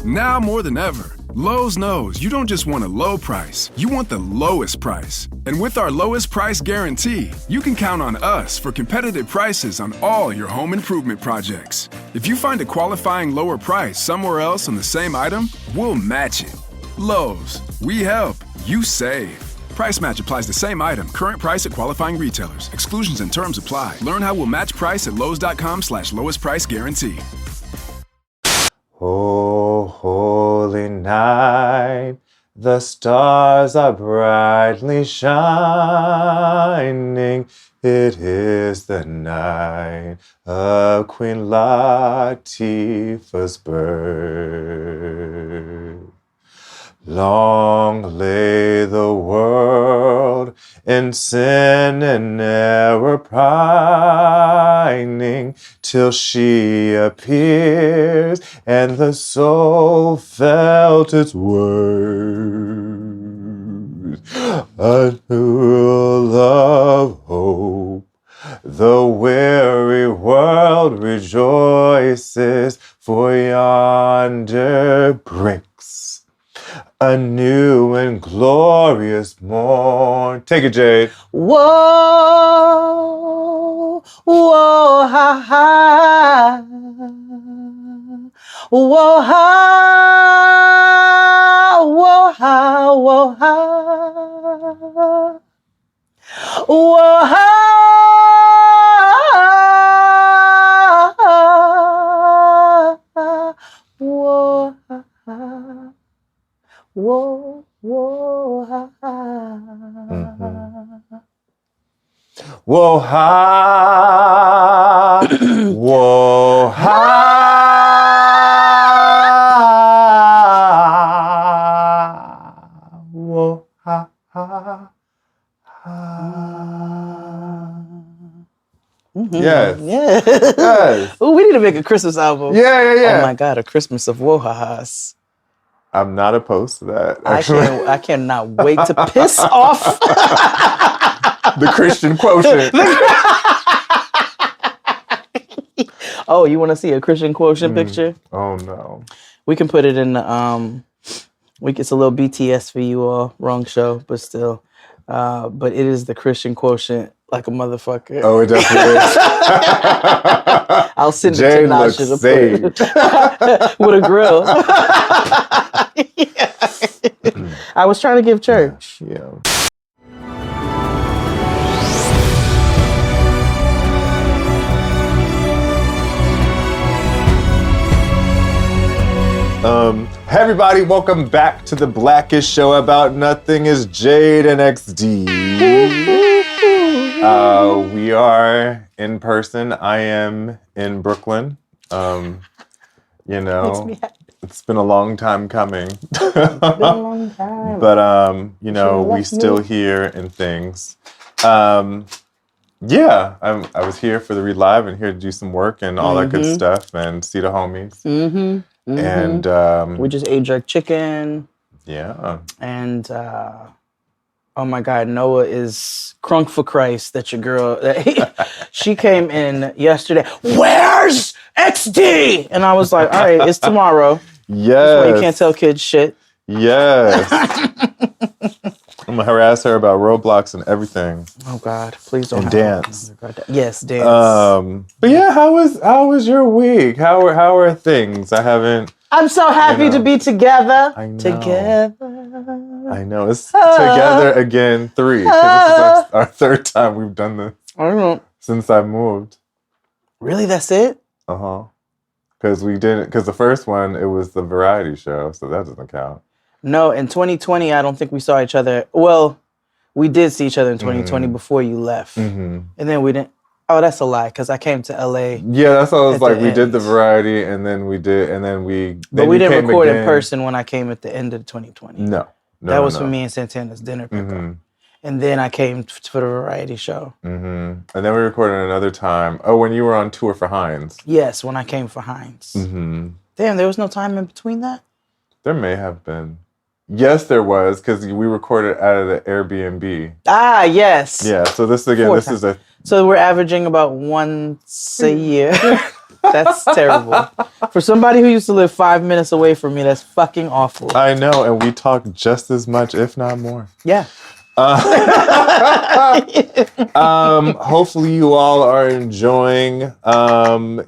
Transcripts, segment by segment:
Now more than ever, Lowe's knows you don't just want a low price, you want the lowest price. And with our lowest price guarantee, you can count on us for competitive prices on all your home improvement projects. If you find a qualifying lower price somewhere else on the same item, we'll match it. Lowe's, we help, you save. Price match applies the same item. Current price at qualifying retailers. Exclusions and terms apply. Learn how we'll match price at lowes.com/lowest price guarantee. Oh, holy night, the stars are brightly shining. It is the night of Queen Latifah's birth. Long lay the world in sin and error pining, till she appears and the soul felt its worth. A new of hope, the weary world rejoices, for yonder breaks a new and glorious morn. Take it, Jade. Whoa, whoa, ha, ha. Whoa, ha, whoa, ha, whoa, ha. Whoa, ha, whoa, ha, ha. Whoa, whoa, ha, ha. Whoa, ha. Whoa, ha. Whoa, ha, ha. Yes. Yeah. Yes. Ooh, we need to make a Christmas album. Yeah. Oh my God, a Christmas of Wohahas. I'm not opposed to that. I cannot wait to piss off the Christian quotient. Oh, you want to see a Christian quotient picture? Oh no. We can put it in the it's a little BTS for you all. Wrong show, but still. But it is the Christian quotient like a motherfucker. Oh, it definitely is. I'll send Jane it to Nasha looks to put with a grill. Yeah. I was trying to give church. Yeah. Hey everybody, welcome back to the Blackest show about nothing is Jade and XD. We are in person. I am in Brooklyn. Makes me happy. It's been a long time coming. It's been a long time. But we still here and things. I was here for the Read Live and here to do some work and all that good stuff and see the homies. And we just ate jerk chicken. Yeah. And oh my God, Noah is crunk for Christ that your girl she came in yesterday. Where's XD? And I was like, all right, it's tomorrow. Yes. That's why you can't tell kids shit. Yes. I'm gonna harass her about Roblox and everything. Oh God, please don't. And dance. Yes, dance. But yeah, how was your week? How are things? I'm so happy to be together. I know. Together. I know. It's together again 3. 'Cause this is our 3rd time we've done this I don't know. since I moved. Really, that's it? Because the first one, it was the variety show, so that doesn't count. No, in 2020, I don't think we saw each other. Well, we did see each other in 2020 before you left. And then we didn't. Oh, that's a lie, because I came to LA. Yeah, that's what I was like. We end. did the variety, and then we But we didn't record in person when I came at the end of 2020. No. That was for me and Santana's dinner pickup. And then I came for the variety show. And then we recorded another time. Oh, when you were on tour for Heinz. Yes, when I came for Heinz. Damn, there was no time in between that? There may have been. Yes, there was, because we recorded out of the Airbnb. Ah, yes. Yeah, so this again, this is a... So we're averaging about once a year. That's terrible. For somebody who used to live 5 minutes away from me, that's fucking awful. I know, and we talk just as much, if not more. Yeah. Hopefully you all are enjoying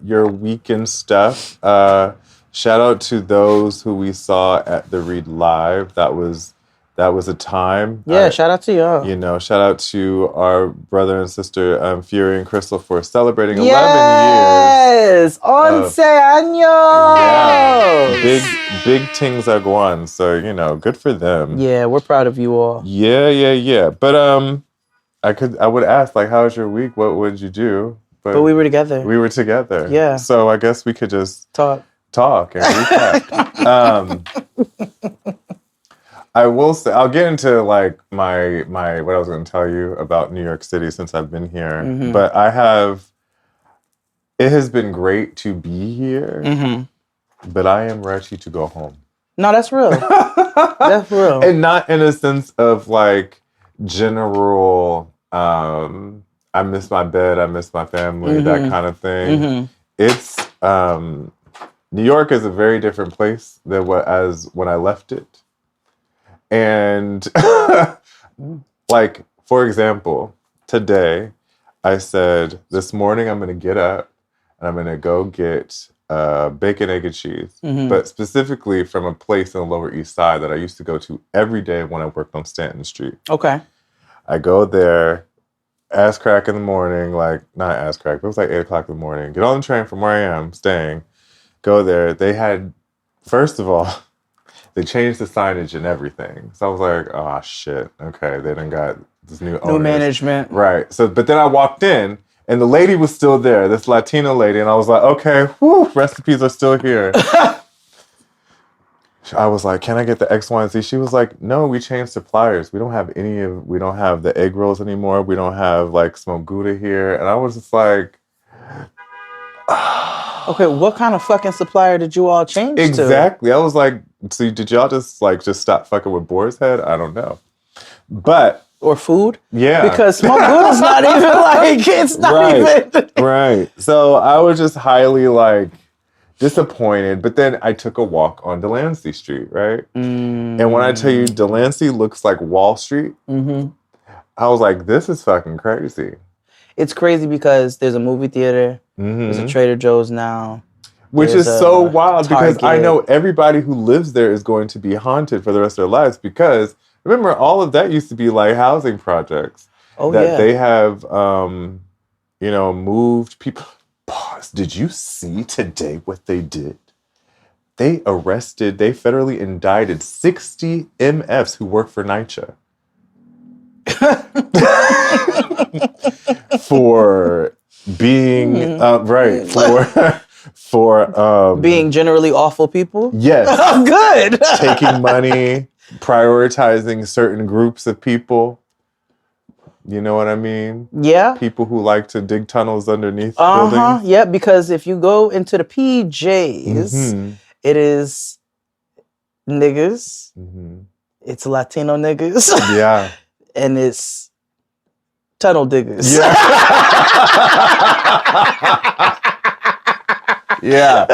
your weekend stuff. Shout out to those who we saw at the Read Live. That was a time. Yeah, shout out to y'all. Shout out to our brother and sister Fury and Crystal for celebrating 11 years. Yes, 11 años. Yeah, big things are going. So good for them. Yeah, we're proud of you all. Yeah. But I would ask, like, how was your week? What would you do? But we were together. We were together. Yeah. So I guess we could just talk and recap. I will say, I'll get into like my what I was going to tell you about New York City since I've been here. Mm-hmm. But it has been great to be here, but I am ready to go home. No, that's real. That's real. And not in a sense of like general, I miss my bed, I miss my family, that kind of thing. Mm-hmm. It's, New York is a very different place than when I left it. And like, for example, today I said, this morning I'm going to get up and I'm going to go get bacon, egg, and cheese. But specifically from a place in the Lower East Side that I used to go to every day when I worked on Stanton Street. Okay. I go there, ass crack in the morning, like, not ass crack, but it was like 8 o'clock in the morning. Get on the train from where I am staying, go there. They had, first of all, they changed the signage and everything. So I was like, oh, shit. Okay, they done got this new owners. New management. Right. So, but then I walked in, and the lady was still there, this Latino lady, and I was like, okay, whew, recipes are still here. I was like, can I get the X, Y, and Z? She was like, no, we changed suppliers. We don't have the egg rolls anymore. We don't have like smoked Gouda here. And I was just like, okay, what kind of fucking supplier did you all change to? Exactly. I was like, so did y'all just stop fucking with Boar's Head? I don't know. But or food? Yeah. Because smoked Gouda's not even like, it's not even. Right. So I was just highly like disappointed. But then I took a walk on Delancey Street, right? And when I tell you Delancey looks like Wall Street, I was like, this is fucking crazy. It's crazy because there's a movie theater, there's a Trader Joe's now. Which is so wild because I know everybody who lives there is going to be haunted for the rest of their lives because remember, all of that used to be like housing projects they have, moved people. Pause. Did you see today what they did? They federally indicted 60 MFs who work for NYCHA. For being for being generally awful people. Yes. Oh, good. Taking money, prioritizing certain groups of people. You know what I mean? Yeah. People who like to dig tunnels underneath buildings. Yeah, because if you go into the PJs, it is niggas. It's Latino niggas. Yeah. And it's tunnel diggers. Yeah.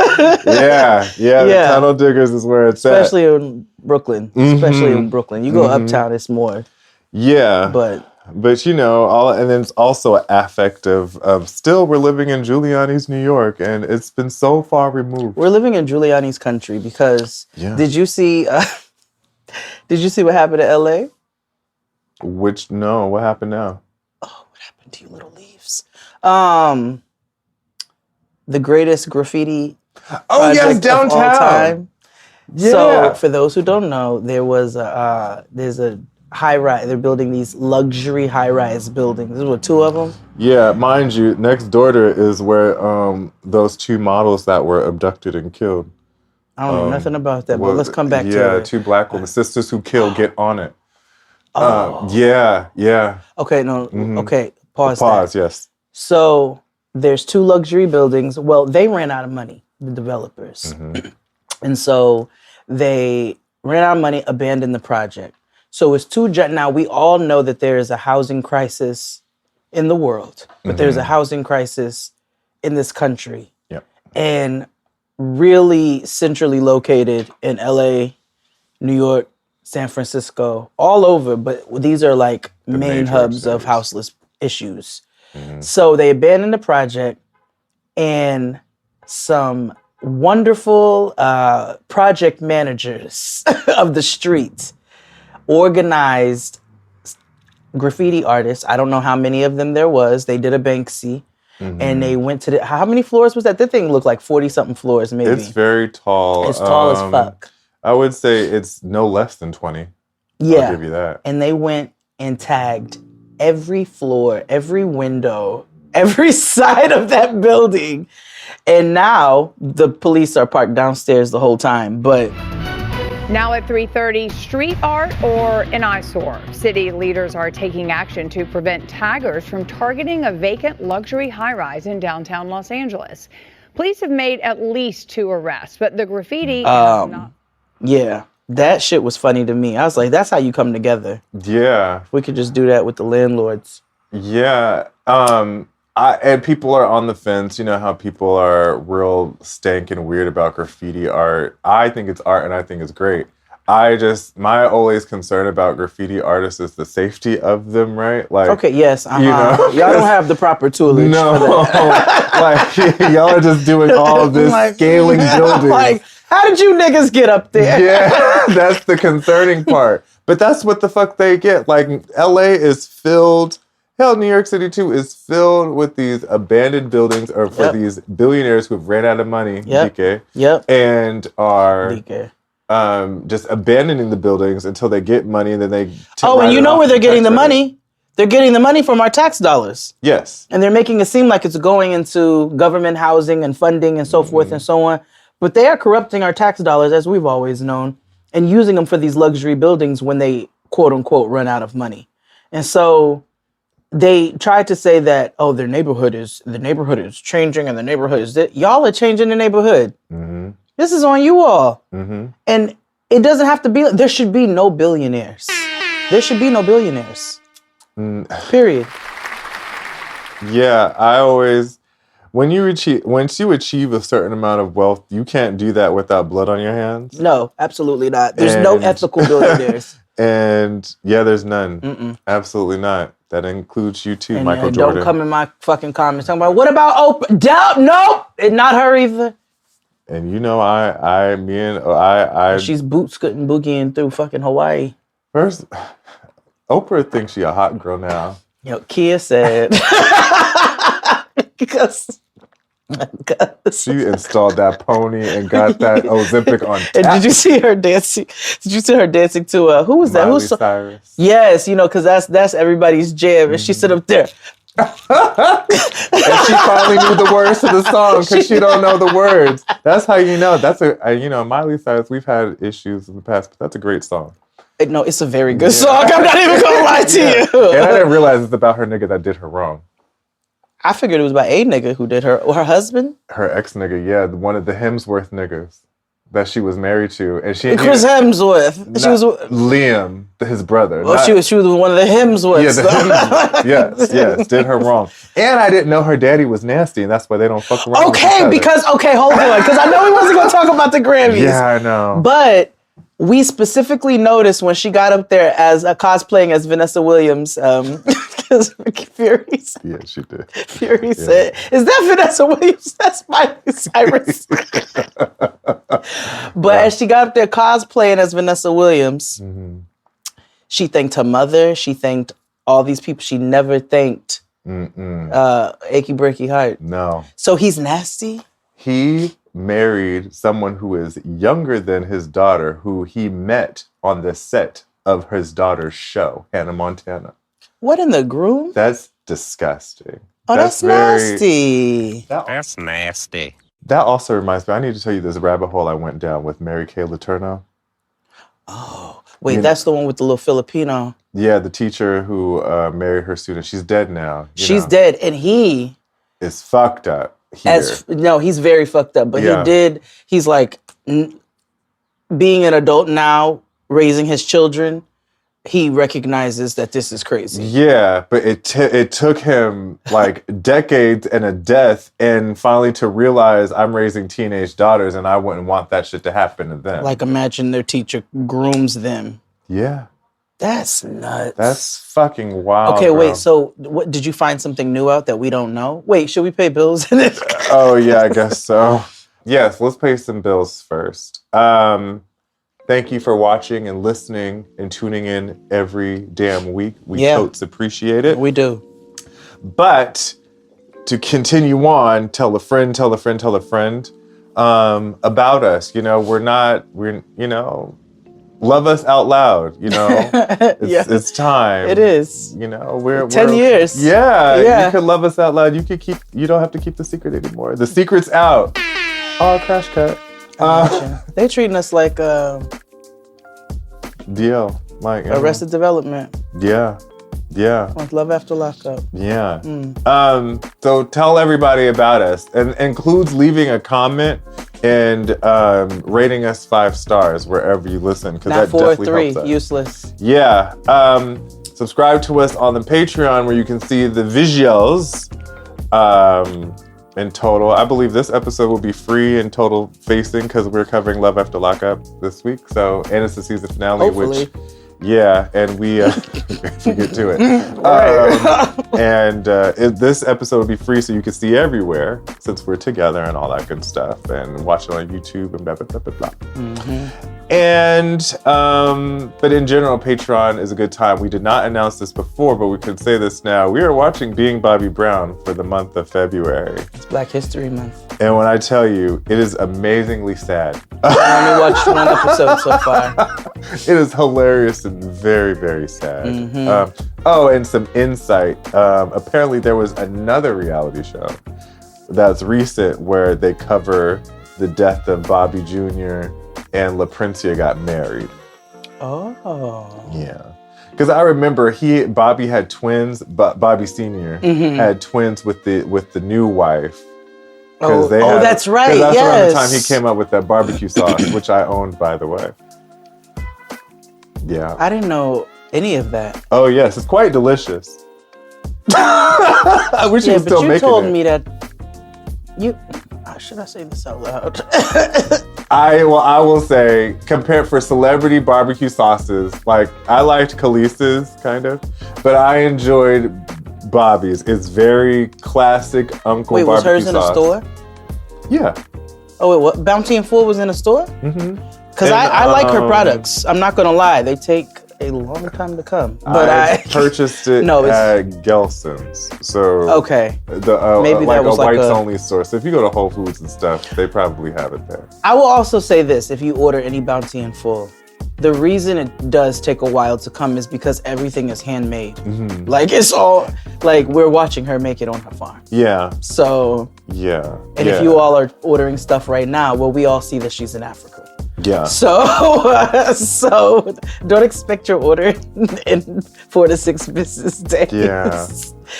The tunnel diggers is where it's especially in Brooklyn. Especially in Brooklyn. You go uptown, it's more. Yeah. But and then it's also an affect of still we're living in Giuliani's New York and it's been so far removed. We're living in Giuliani's country because did you see what happened to LA? What happened now? Oh, what happened to you little leaves? The greatest graffiti project downtown. of all time. Yeah. So for those who don't know, there's a high-rise. They're building these luxury high-rise buildings. There's two of them. Yeah, mind you, next door to it is where those two models that were abducted and killed. I don't know nothing about that, but let's come back to it. Yeah, two black women, sisters who killed, get on it. Yeah. Okay, no, okay, pause, yes. So there's two luxury buildings. Well, they ran out of money, the developers. And so they ran out of money, abandoned the project. So it's now we all know that there is a housing crisis in the world, but there's a housing crisis in this country. Yep. and really centrally located in LA, New York, San Francisco, all over. But these are like The main major hubs of cities. houseless issues. So they abandoned the project, and some wonderful project managers of the street organized graffiti artists. I don't know how many of them there was. They did a Banksy. And they went to how many floors was that? That thing looked like 40-something floors, maybe. It's very tall. It's tall as fuck. I would say it's no less than 20. Yeah. I'll give you that. And they went and tagged every floor, every window, every side of that building. And now the police are parked downstairs the whole time. But now at 3:30, street art or an eyesore? City leaders are taking action to prevent taggers from targeting a vacant luxury high-rise in downtown Los Angeles. Police have made at least 2 arrests, but the graffiti has not. Yeah, that shit was funny to me. I was like, that's how you come together. Yeah. We could just do that with the landlords. Yeah. And people are on the fence. You know how people are real stank and weird about graffiti art. I think it's art and I think it's great. My always concern about graffiti artists is the safety of them, right? Like, okay, yes, you know, y'all don't have the proper toolage. No, like y'all are just doing all of this scaling buildings. Like, how did you niggas get up there? Yeah, that's the concerning part. But that's what the fuck they get. Like, LA is filled. Hell, New York City, too, is filled with these abandoned buildings or for these billionaires who've ran out of money, DK, and are just abandoning the buildings until they get money and then they... and you know where they're getting the money? They're getting the money from our tax dollars. Yes. And they're making it seem like it's going into government housing and funding and so forth and so on. But they are corrupting our tax dollars, as we've always known, and using them for these luxury buildings when they, quote unquote, run out of money. And so... they tried to say that, the neighborhood is changing and the neighborhood is y'all are changing the neighborhood. Mm-hmm. This is on you all. Mm-hmm. And it doesn't have to be, there should be no billionaires. There should be no billionaires. Period. Yeah, once you achieve a certain amount of wealth, you can't do that without blood on your hands. No, absolutely not. There's no ethical billionaires. And yeah, there's none. Mm-mm. Absolutely not. That includes you too, Michael Jordan. Don't come in my fucking comments talking about, what about Oprah? Nope, it's not her either. And you know, she's boot scooting boogieing through fucking Hawaii. First, Oprah thinks she a hot girl now. Yo, Kia said, because she installed that pony and got that Ozempic on tap. And did you see her dancing? Did you see her dancing to who was that? Miley Cyrus. Yes, because that's everybody's jam. And she stood up there. And she finally knew the words to the song because she don't know the words. That's how you know. That's Miley Cyrus. We've had issues in the past, but that's a great song. No, it's a very good song. I'm not even gonna lie to you. And I didn't realize it's about her nigga that did her wrong. I figured it was about a nigga who did her husband. Her ex nigga, yeah, one of the Hemsworth niggas that she was married to, and Chris Hemsworth. She was Liam, his brother. Well, she was one of the Hemsworths. Yeah, yes, did her wrong. And I didn't know her daddy was nasty, and that's why they don't fuck around. Hold on, because I know we wasn't gonna talk about the Grammys. Yeah, I know. But we specifically noticed when she got up there as cosplaying as Vanessa Williams. Because Fury said, yeah, she did. Fury said, "Is that Vanessa Williams? That's Miley Cyrus." But as she got up there cosplaying as Vanessa Williams, she thanked her mother. She thanked all these people. She never thanked Achy Breaky Heart. No. So he's nasty? He married someone who is younger than his daughter, who he met on the set of his daughter's show, Hannah Montana. What in the groove? That's disgusting. Oh, that's nasty. That's nasty. That also reminds me, I need to tell you this rabbit hole I went down with Mary Kay Letourneau. Oh, wait, that's the one with the little Filipino. Yeah, the teacher who married her student. She's dead now. She's dead, and he is fucked up here. He's very fucked up, but he's like being an adult now, raising his children. he recognizes that this is crazy. Yeah, but it took him like decades and a death, and finally to realize I'm raising teenage daughters, and I wouldn't want that shit to happen to them. Like, imagine their teacher grooms them. Yeah. That's nuts. That's fucking wild. Okay, bro. wait. So, what did you find something new out that we don't know? Wait, should we pay bills? Oh yeah, I guess so. Yes, let's pay some bills first. Thank you for watching and listening and tuning in every damn week. We totes appreciate it. We do. But to continue on, tell a friend about us. You know, love us out loud, you know. It's time. It is. You know, we're 10 years. Yeah. You can love us out loud. You don't have to keep the secret anymore. The secret's out. Oh, crash cut. They treating us like deal. Like Arrested Development. Yeah. Like Love After Lockup. Yeah. So tell everybody about us, and includes leaving a comment and rating us 5 stars wherever you listen, because that 4 or definitely 3, helps us. useless. Yeah. Subscribe to us on the Patreon, where you can see the visuals in total. I believe this episode will be free in total facing, because we're covering Love After Lockup this week. So, and it's the season finale, Hopefully. which... Yeah, and we get to it. This episode will be free, so you can see everywhere, since we're together and all that good stuff, and watch it on YouTube and blah, blah, blah, blah, blah. And, but in general, Patreon is a good time. We did not announce this before, but we can say this now. We are watching Being Bobby Brown for the month of February. It's Black History Month. And when I tell you, it is amazingly sad. I only watched 1 episode so far. It is hilarious and very, very sad. And some insight. Apparently there was another reality show that's recent where they cover the death of Bobby Jr. and La Princia got married. Oh. Yeah. Because I remember Bobby had twins, but Bobby Sr. had twins with the new wife. That's right. Because that's around the time he came up with that barbecue sauce, which I owned, by the way. Yeah. I didn't know any of that. Oh, yes. It's quite delicious. I wish you were still making it. But you told me that should I say this out loud? I will say, compared for celebrity barbecue sauces, like, I liked Khaleesi's, kind of, but I enjoyed Bobby's. It's very classic Uncle Wait, barbecue was hers in a store? Yeah. Oh, wait, what? Bounty and Full was in a store? Mm-hmm. Because I like her products. I'm not going to lie. They take a long time to come. But I purchased it at Gelson's. So okay. Maybe that was like a whites-only store. So if you go to Whole Foods and stuff, they probably have it there. I will also say this. If you order any Bounty and Full, the reason it does take a while to come is because everything is handmade. Like, it's all, like, we're watching her make it on her farm. Yeah. So. Yeah. And if you all are ordering stuff right now, well, we all see that she's in Africa. Yeah. So don't expect your order in 4 to 6 business days. Yeah.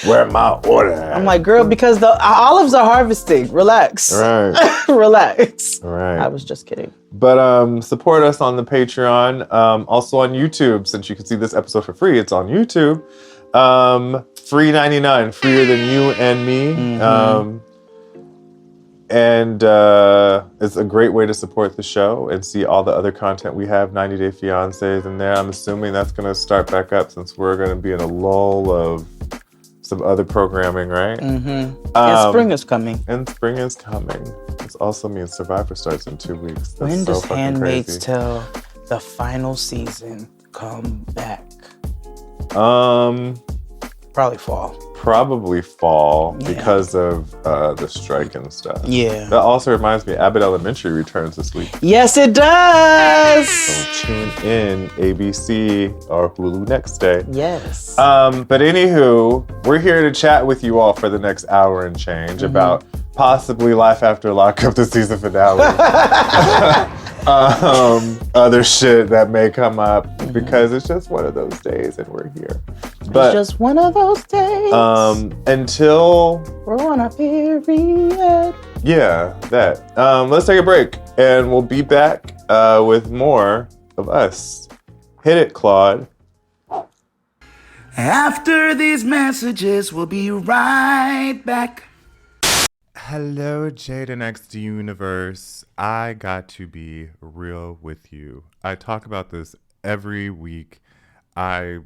Where my order at? I'm like, girl, because the olives are harvesting. Relax. Right. Relax. Right. I was just kidding. But support us on the Patreon. Also on YouTube, since you can see this episode for free. It's on YouTube. Free 99, freer than you and me. And it's a great way to support the show and see all the other content we have. 90 Day Fiancés in there. I'm assuming that's going to start back up since we're going to be in a lull of some other programming, right? And spring is coming. This also means Survivor starts in 2 weeks. That's when does so Handmaid's Tale, the final season, come back? Probably fall because of the strike and stuff. Yeah. That also reminds me, Abbott Elementary returns this week. Yes, it does. So tune in, ABC or Hulu next day. Yes. But anywho, we're here to chat with you all for the next hour and change about possibly Life After Lockup, the season finale. Other shit that may come up because it's just one of those days and we're here. But it's just one of those days. Until we're on a period. Yeah, that. Let's take a break and we'll be back with more of us. Hit it, Claude. After these messages, we'll be right back. Hello, Jade and XD Universe. I got to be real with you. I talk about this every week. I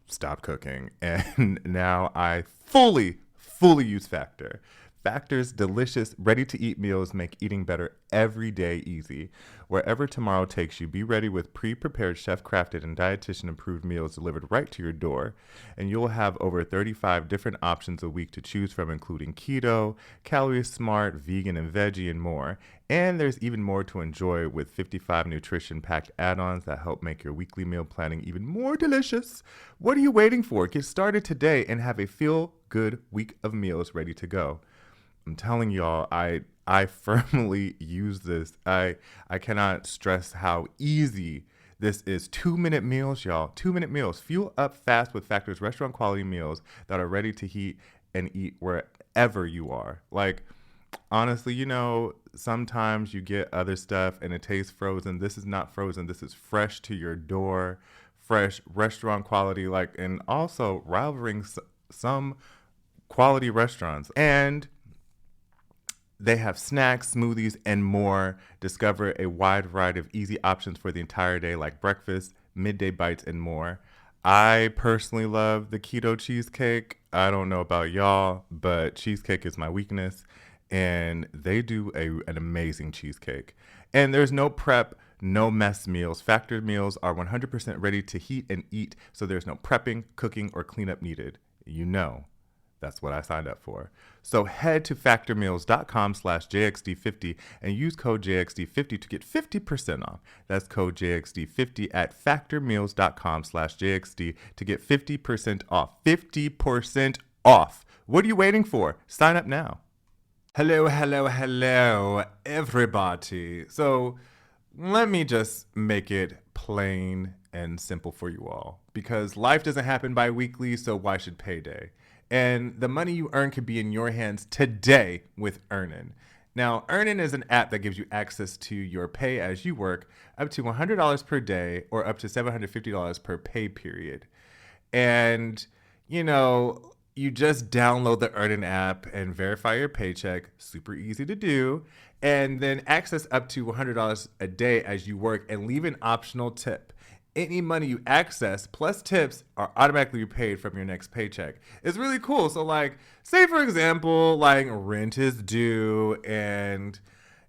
stopped cooking, and now I fully use Factor. Factor's delicious, ready-to-eat meals make eating better every day easy. Wherever tomorrow takes you, be ready with pre-prepared, chef-crafted, and dietitian-approved meals delivered right to your door. And you'll have over 35 different options a week to choose from, including keto, calorie smart, vegan and veggie, and more. And there's even more to enjoy with 55 nutrition-packed add-ons that help make your weekly meal planning even more delicious. What are you waiting for? Get started today and have a feel-good week of meals ready to go. I'm telling y'all, I firmly use this. I cannot stress how easy this is. 2-minute meals, y'all. 2-minute meals. Fuel up fast with Factor's restaurant quality meals that are ready to heat and eat wherever you are. Like, honestly, you know, sometimes you get other stuff and it tastes frozen. This is not frozen. This is fresh to your door, fresh restaurant quality, like, and also rivaling some quality restaurants. And they have snacks, smoothies, and more. Discover a wide variety of easy options for the entire day, like breakfast, midday bites, and more. I personally love the keto cheesecake. I don't know about y'all, but cheesecake is my weakness, and they do an amazing cheesecake. And there's no prep, no mess meals. Factor meals are 100% ready to heat and eat, so there's no prepping, cooking, or cleanup needed. You know. That's what I signed up for. So head to factormeals.com/JXD50 and use code JXD50 to get 50% off. That's code JXD50 at factormeals.com/JXD to get 50% off. 50% off. What are you waiting for? Sign up now. Hello, everybody. So let me just make it plain and simple for you all, because life doesn't happen bi-weekly, so why should payday? And the money you earn could be in your hands today with Earnin. Now, Earnin is an app that gives you access to your pay as you work, up to $100 per day or up to $750 per pay period. And, you know, you just download the Earnin app and verify your paycheck. Super easy to do. And then access up to $100 a day as you work and leave an optional tip. Any money you access plus tips are automatically paid from your next paycheck. It's really cool. So, like, say for example, like, rent is due and,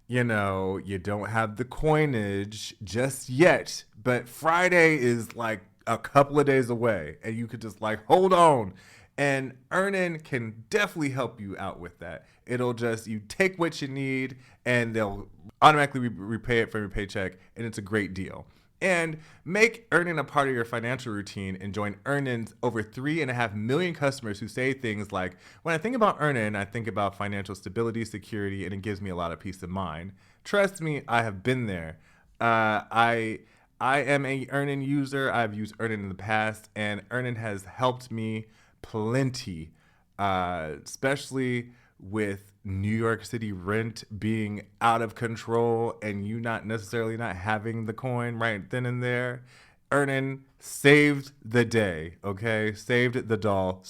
you know, you don't have the coinage just yet, but Friday is like a couple of days away and you could just like hold on. And Earnin can definitely help you out with that. It'll just, you take what you need and they'll automatically repay it from your paycheck, and it's a great deal. And make Earnin a part of your financial routine and join Earnin's over 3.5 million customers who say things like, when I think about Earnin, I think about financial stability, security, and it gives me a lot of peace of mind. Trust me, I have been there. I am a Earnin user. I've used Earnin in the past, and Earnin has helped me plenty, especially with New York City rent being out of control and you not necessarily not having the coin right then and there. Earnin saved the day, okay? Saved the doll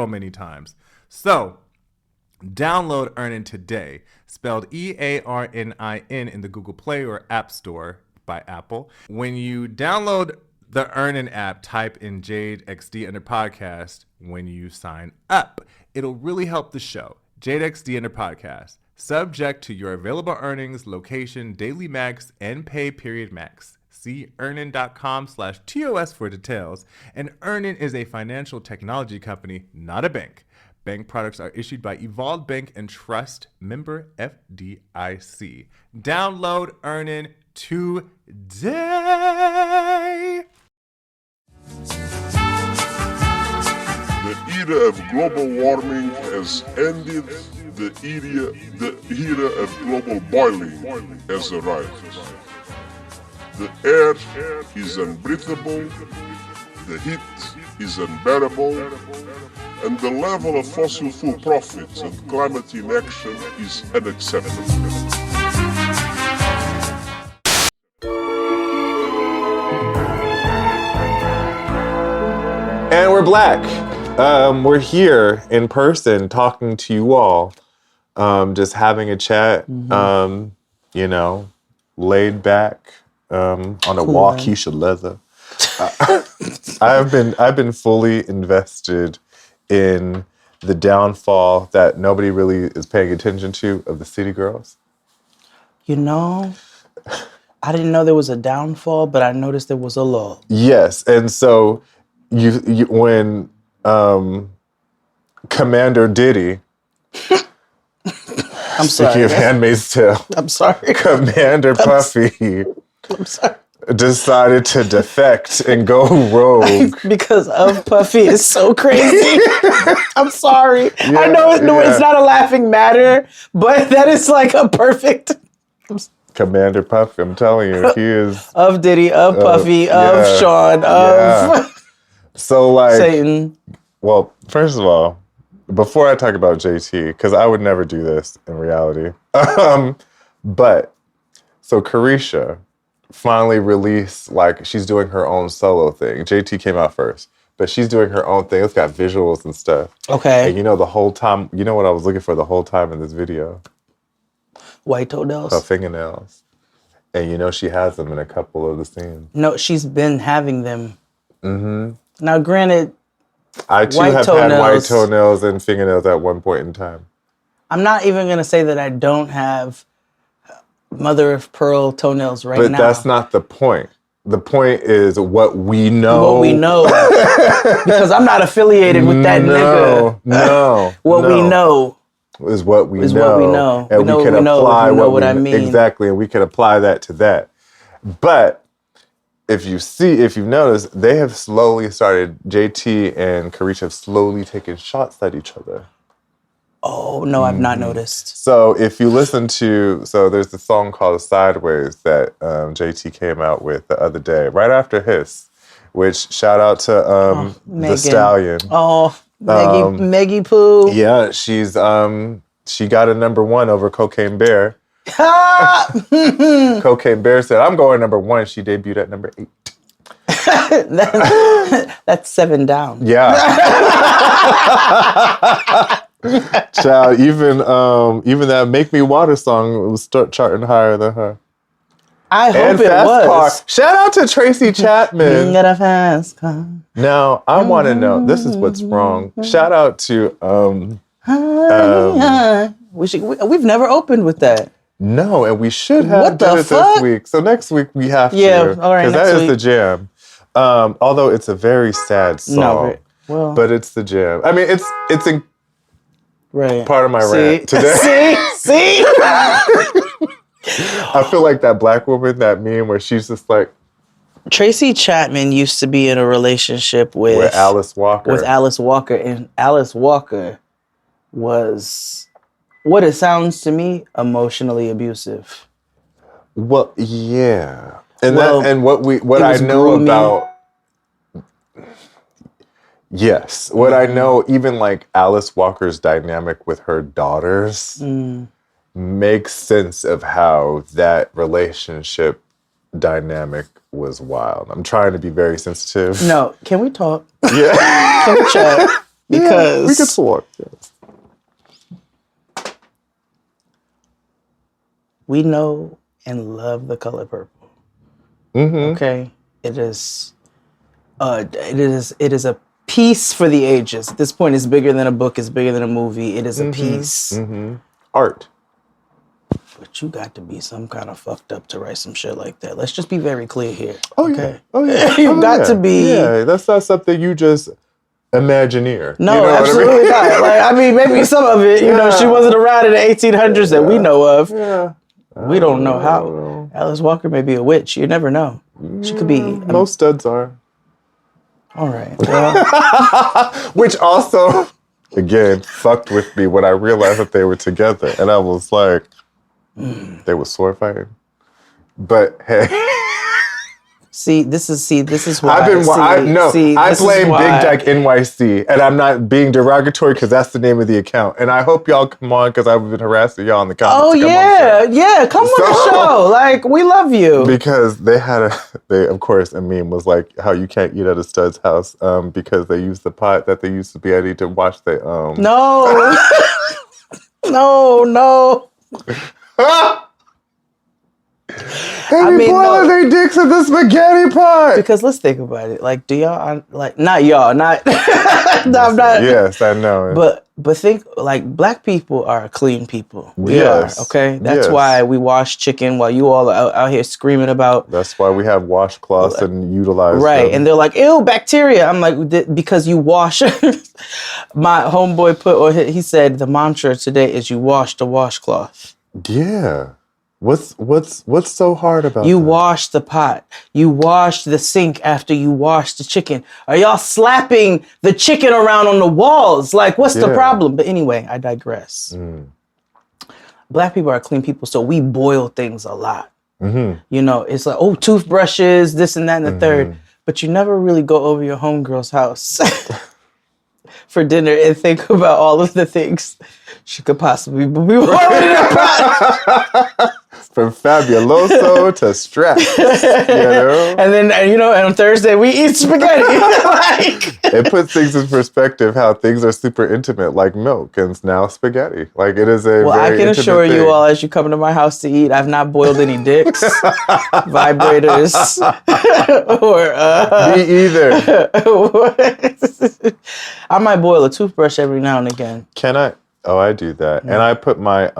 many times. So download Earnin today, spelled EARNIN in the Google Play or App Store by Apple. When you download the Earnin app, type in Jade XD under podcast when you sign up. It'll really help the show. Jade XD under podcast. Subject to your available earnings, location, daily max, and pay period max. See earnin.com/TOS for details. And Earnin is a financial technology company, not a bank. Bank products are issued by Evolved Bank and Trust, member FDIC. Download Earnin today. The era of global warming has ended. The era of global boiling has arrived. The air is unbreathable, the heat is unbearable, and the level of fossil fuel profits and climate inaction is unacceptable. And we're black. We're here in person talking to you all, just having a chat, you know, laid back on a Waukesha leather. I've been fully invested in the downfall that nobody really is paying attention to of the City Girls. You know, I didn't know there was a downfall, but I noticed there was a lull. Yes, and so you when Commander Diddy, I'm speaking sorry. of Handmaid's Tale, I'm sorry. Commander Puffy I'm sorry. decided to defect and go rogue. Because of Puffy is so crazy. I'm sorry. Yeah, I know yeah. it's not a laughing matter, but that is like a perfect Commander Puffy, I'm telling you, he is of Diddy, of Puffy, of Sean, of so like Satan. Well, first of all, before I talk about JT, because I would never do this in reality, but so Carisha finally released, like, she's doing her own solo thing. JT came out first, but she's doing her own thing. It's got visuals and stuff. Okay. And you know, the whole time, you know what I was looking for the whole time in this video? White toenails. Her fingernails. And you know, she has them in a couple of the scenes. No, she's been having them. Now, granted, I too have had white toenails and fingernails at one point in time. I'm not even going to say that I don't have mother of pearl toenails right now. But that's not the point. The point is what we know. What we know. Because I'm not affiliated with that nigga. No. What we know is what we know. Is what we know. And we know we can what we know, apply if you know what I mean. Exactly. And we can apply that to that. But if you've noticed, they have slowly started, JT and Carisha have slowly taken shots at each other. Oh, no, I've not noticed. So if you listen to, there's the song called Sideways that JT came out with the other day, right after Hiss, which shout out to the Stallion. Oh, Maggie Poo. Yeah, she got a #1 over Cocaine Bear. Cocaine Bear said, I'm going #1. She debuted at #8. That's 7 down. Yeah. Child, even that Make Me Water song was charting higher than her. I hope it was. Shout out to Tracy Chapman. Got a fast car. Now, I want to know, this is what's wrong. Shout out to... we've never opened with that. No, and we should have What done the it fuck? this week. So next week we have to. Yeah, all right, because that next is week. the jam. Although it's a very sad song. But it's the jam. I mean, it's in part of my rant today. See? I feel like that black woman, that meme where she's just like... Tracy Chapman used to be in a relationship with Alice Walker. And Alice Walker was, what it sounds to me, emotionally abusive. Well, yeah. And what I know grooming. about... Yes. What I know, even like Alice Walker's dynamic with her daughters makes sense of how that relationship dynamic was wild. I'm trying to be very sensitive. No, can we talk? Yeah. Can we chat? Because we could talk. Yes. we know and love the color purple. Okay? It is a piece for the ages. At this point, it's bigger than a book. It's bigger than a movie. It is a piece. Art. But you got to be some kind of fucked up to write some shit like that. Let's just be very clear here. Oh, okay? yeah. Oh, yeah. You got to be... Yeah, that's not something you just imagineer. No, you know absolutely not. Like, I mean, maybe some of it, you know, she wasn't around in the 1800s that we know of. Yeah. We don't know how. Alice Walker may be a witch. You never know. She could be... Most studs are. All right. Well, which also, again, fucked with me when I realized that they were together. And I was like, they were sword fighting. But hey. This is why. I this is blame why. Big Dyke NYC, and I'm not being derogatory because that's the name of the account. And I hope y'all come on because I've been harassing y'all in the comments. Oh yeah, come on the show. Like, we love you. Because they of course, a meme was like how you can't eat at a stud's house because they use the pot that they use spaghetti to wash the No. No. They boiling their dicks in the spaghetti pot. Because let's think about it. Like, do y'all not y'all, not no, I'm not. Yes, I know. But think, like, black people are clean people. We Yes. are, okay? That's why we wash chicken while you all are out here screaming about. That's why we have washcloths and utilize Right, them. and they're like, ew, bacteria. I'm like, because you wash. My homeboy he said the mantra today is you wash the washcloth. Yeah. What's so hard about you that? wash the pot. You wash the sink after you wash the chicken. Are y'all slapping the chicken around on the walls? Like, what's the problem? But anyway, I digress. Black people are clean people, so we boil things a lot. Mm-hmm. You know, it's like, oh, toothbrushes, this and that and the third. But you never really go over your homegirl's house for dinner and think about all of the things she could possibly be boiling in a pot. From fabuloso to strap, you know? And then, and on Thursday we eat spaghetti. It puts things in perspective how things are super intimate, like milk and now spaghetti. Like, it is a I very can assure thing. you all, as you come to my house to eat, I've not boiled any dicks, vibrators, or... Me either. I might boil a toothbrush every now and again. Can I? Oh, I do that. Yeah. And I put my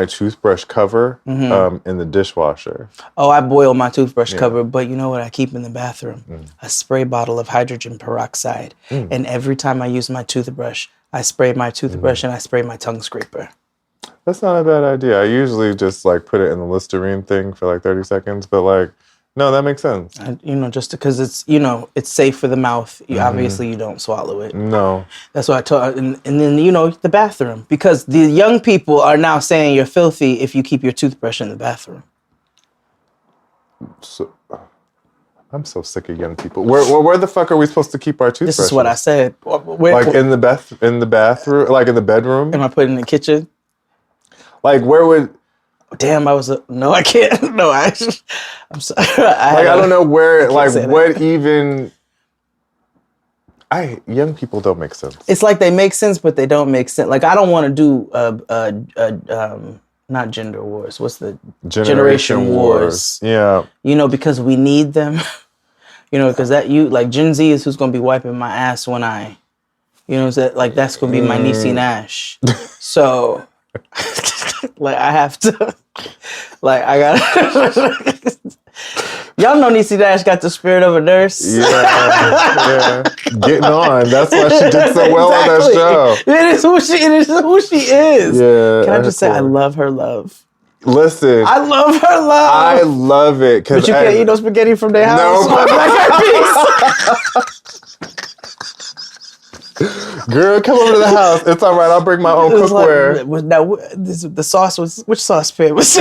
toothbrush cover in the dishwasher. Oh, I boil my toothbrush cover, but you know what I keep in the bathroom? A spray bottle of hydrogen peroxide. And every time I use my toothbrush, I spray my toothbrush and I spray my tongue scraper. That's not a bad idea. I usually just like put it in the Listerine thing for like 30 seconds, but like, no, that makes sense. Just because it's safe for the mouth. Obviously, you don't swallow it. No. That's what I taught. And then, the bathroom. Because the young people are now saying you're filthy if you keep your toothbrush in the bathroom. So, I'm so sick of young people. Where the fuck are we supposed to keep our toothbrushes? This is what I said. In the bathroom? Like in the bedroom? Am I putting it in the kitchen? Like, where would... Damn, no, I can't. No, I'm sorry. I don't know where, like, what even... Young people don't make sense. It's like they make sense, but they don't make sense. Like, I don't want to do, not gender wars. What's the... Generation wars. Yeah. Because we need them. Because Gen Z is who's going to be wiping my ass when I... that's going to be my Niecy Nash. So... I have to, I gotta. Y'all know Niecy Nash got the spirit of a nurse. Yeah. Getting on. That's why she did so well on that show. It is who she is. Yeah. Can I just say, I love her love. Listen. I love her love. I love it. But you can't eat no spaghetti from their house. No. Girl, come over to the house. It's all right. I'll bring my own cookware. The sauce was... Which saucepan was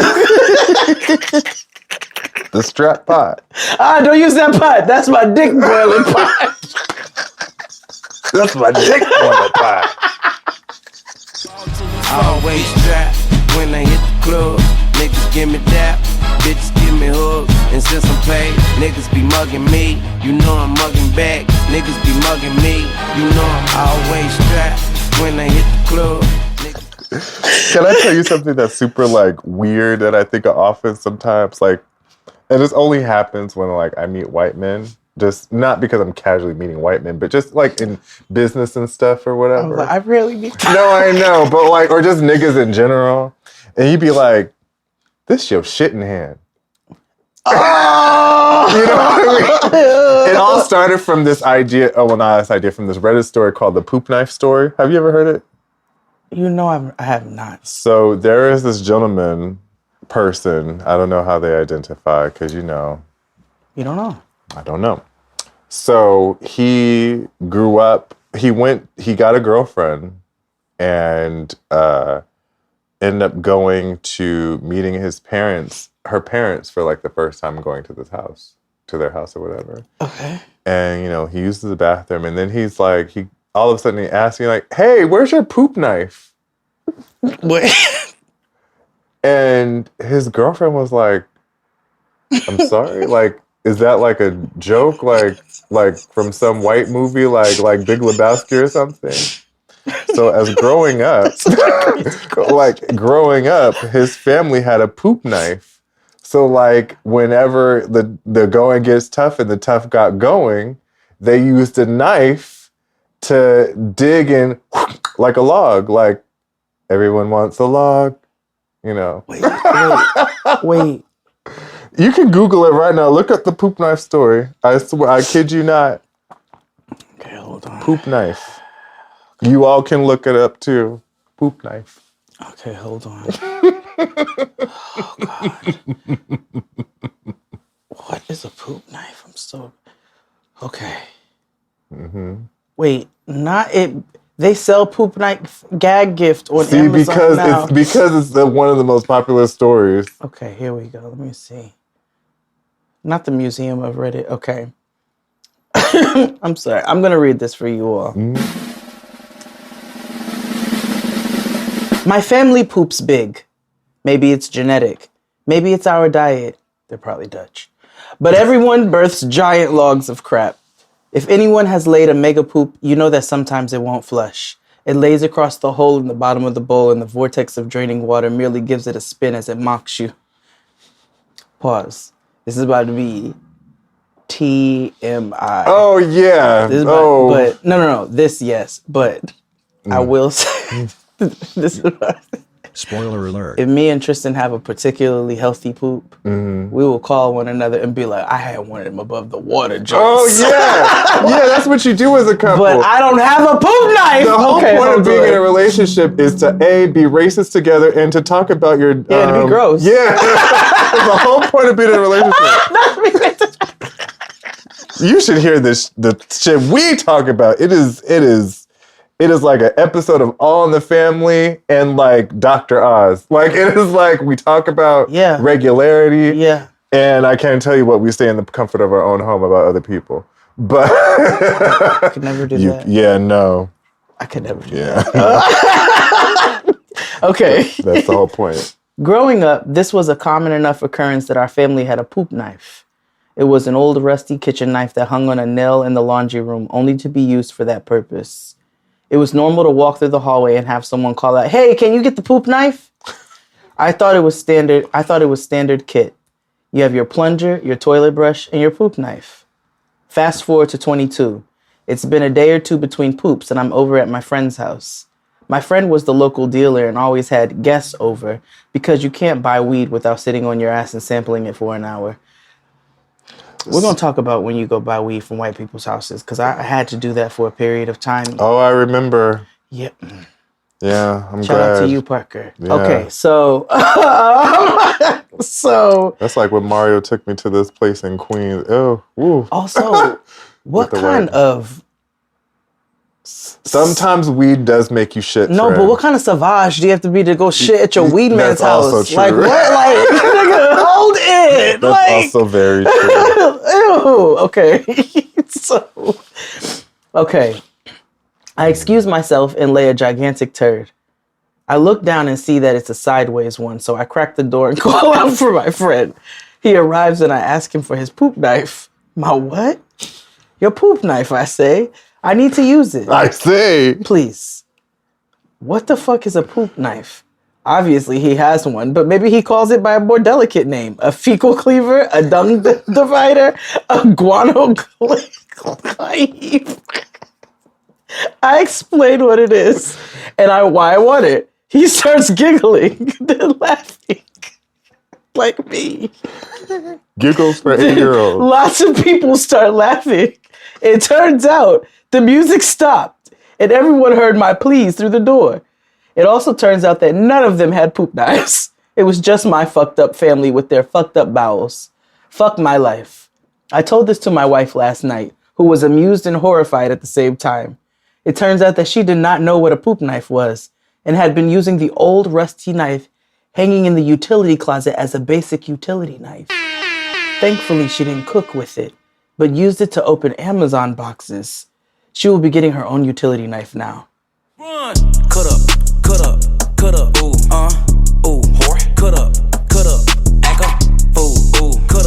the strap pot. Don't use that pot. That's my dick boiling pot. That's my dick boiling pot. Always strap when I hit the club. Niggas give me dap, bitches give me hug. And since I'm paid, niggas be mugging me. You know I'm mugging back. Niggas be mugging me. You know I'm always strapped when I hit the club. Can I tell you something that's super weird that I think of often sometimes? And this only happens when I meet white men. Just not because I'm casually meeting white men, but just in business and stuff or whatever. I really need to. No, I know, but or just niggas in general. And you'd be like, this your shit in hand. Oh! You know what I mean? It all started from this idea, from this Reddit story called the poop knife story. Have you ever heard it? I have not. So there is this person, I don't know how they identify, because You don't know. I don't know. So he grew up, he got a girlfriend and ended up going to meeting his parents her parents for like the first time going to their house or whatever. Okay. And, he uses the bathroom, and then he's like, all of a sudden he asks me like, hey, where's your poop knife? What? And his girlfriend was like, I'm sorry? Like, is that like a joke? Like from some white movie, like Big Lebowski or something? So as growing up, his family had a poop knife. So like whenever the going gets tough and the tough got going, they used a knife to dig in like a log. Like everyone wants a log, Wait. You can Google it right now. Look up the poop knife story. I swear, I kid you not. Okay, hold on. Poop knife. You all can look it up too. Poop knife. Okay, hold on. Oh, God. What is a poop knife? I'm so... Okay. Mm-hmm. Wait, not it... They sell poop knife gag gift on Amazon because now. it's one of the most popular stories. Okay, here we go. Let me see. Not the Museum of Reddit. Okay. I'm sorry. I'm going to read this for you all. Mm-hmm. My family poops big. Maybe it's genetic. Maybe it's our diet. They're probably Dutch. But everyone births giant logs of crap. If anyone has laid a mega poop, you know that sometimes it won't flush. It lays across the hole in the bottom of the bowl, and the vortex of draining water merely gives it a spin as it mocks you. Pause. This is about to be TMI. Oh, yeah. But no. This, yes. But I will say, this is about... Spoiler alert. If me and Tristan have a particularly healthy poop, we will call one another and be like, I had one of them above the water jets. Oh, yeah. Yeah, that's what you do as a couple. But I don't have a poop knife. The whole point of being in a relationship is to, A, be racist together and to talk about your... Yeah, to be gross. Yeah. That's the whole point of being in a relationship. You should hear the shit we talk about. It is like an episode of All in the Family and like Dr. Oz. Like it is like we talk about regularity. Yeah. And I can't tell you what we say in the comfort of our own home about other people. But I could never do that. Yeah, no. I could never do that. Okay. That's the whole point. Growing up, this was a common enough occurrence that our family had a poop knife. It was an old rusty kitchen knife that hung on a nail in the laundry room, only to be used for that purpose. It was normal to walk through the hallway and have someone call out, "Hey, can you get the poop knife?" I thought it was standard kit. You have your plunger, your toilet brush, and your poop knife. Fast forward to 22. It's been a day or two between poops, and I'm over at my friend's house. My friend was the local dealer and always had guests over because you can't buy weed without sitting on your ass and sampling it for an hour. We're going to talk about when you go buy weed from white people's houses, because I had to do that for a period of time. Oh, I remember. Yep. Yeah, I'm Shout glad. out to you, Parker. Yeah. Okay, so... That's like when Mario took me to this place in Queens. Oh, woo. Also, what kind of... Sometimes weed does make you shit. No, but what kind of savage do you have to be to go shit at your weed man's house? Also true. Like, what? Like, nigga, hold it. That's like, also very true. Ew. Okay. Okay. I excuse myself and lay a gigantic turd. I look down and see that it's a sideways one, so I crack the door and call out for my friend. He arrives and I ask him for his poop knife. My what? Your poop knife, I say. I need to use it. I say. Please. What the fuck is a poop knife? Obviously, he has one, but maybe he calls it by a more delicate name. A fecal cleaver, a dung divider, a guano cleave. I explain what it is and why I want it. He starts giggling, then laughing. Like me. Giggles for 8-year-olds. Lots of people start laughing. It turns out the music stopped and everyone heard my pleas through the door. It also turns out that none of them had poop knives. It was just my fucked up family with their fucked up bowels. Fuck my life. I told this to my wife last night, who was amused and horrified at the same time. It turns out that she did not know what a poop knife was and had been using the old rusty knife hanging in the utility closet as a basic utility knife. Thankfully, she didn't cook with it, but used it to open Amazon boxes. She will be getting her own utility knife now. Run! Cut up, ooh, ooh, whore. Cut up, act up, fool, ooh, cut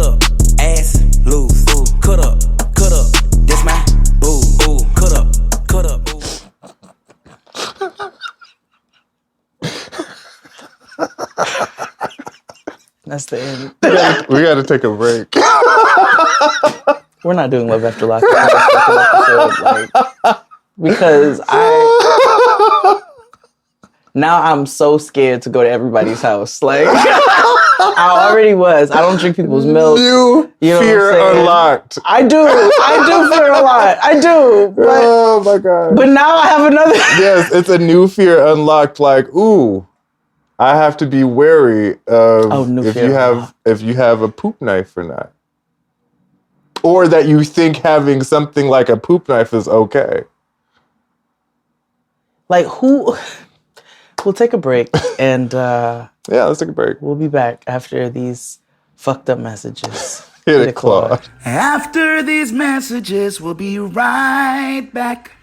up, ass loose, ooh, cut up, this my boo, ooh, cut up, ooh. That's the end. We gotta take a break. We're not doing Love After Lockup because now I'm so scared to go to everybody's house. Like I already was. I don't drink people's milk. New fear unlocked. I do fear a lot. I do. But, oh my God. But now I have another. Yes, it's a new fear unlocked. Like, ooh, I have to be wary of if you have a poop knife or not. Or that you think having something like a poop knife is okay. Like who? We'll take a break and yeah, let's take a break. We'll be back after these fucked up messages. Hit it, Claude. After these messages, we'll be right back.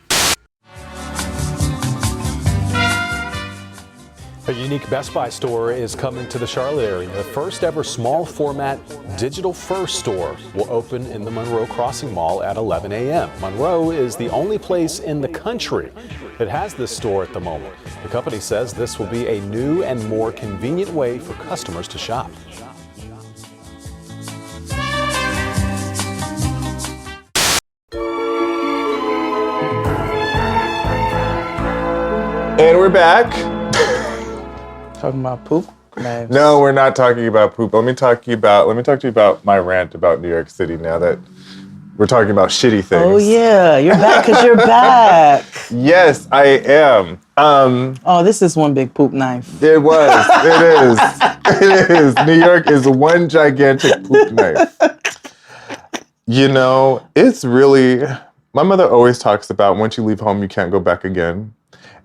A unique Best Buy store is coming to the Charlotte area. The first ever small format digital first store will open in the Monroe Crossing Mall at 11 a.m. Monroe is the only place in the country that has this store at the moment. The company says this will be a new and more convenient way for customers to shop. And we're back. Talking about poop knives. No, we're not talking about poop. Let me talk to you about my rant about New York City now that we're talking about shitty things. Oh yeah, you're back because you're back. Yes, I am. Oh, this is one big poop knife. It was. It is. It is. New York is one gigantic poop knife. You know, it's really. My mother always talks about once you leave home, you can't go back again.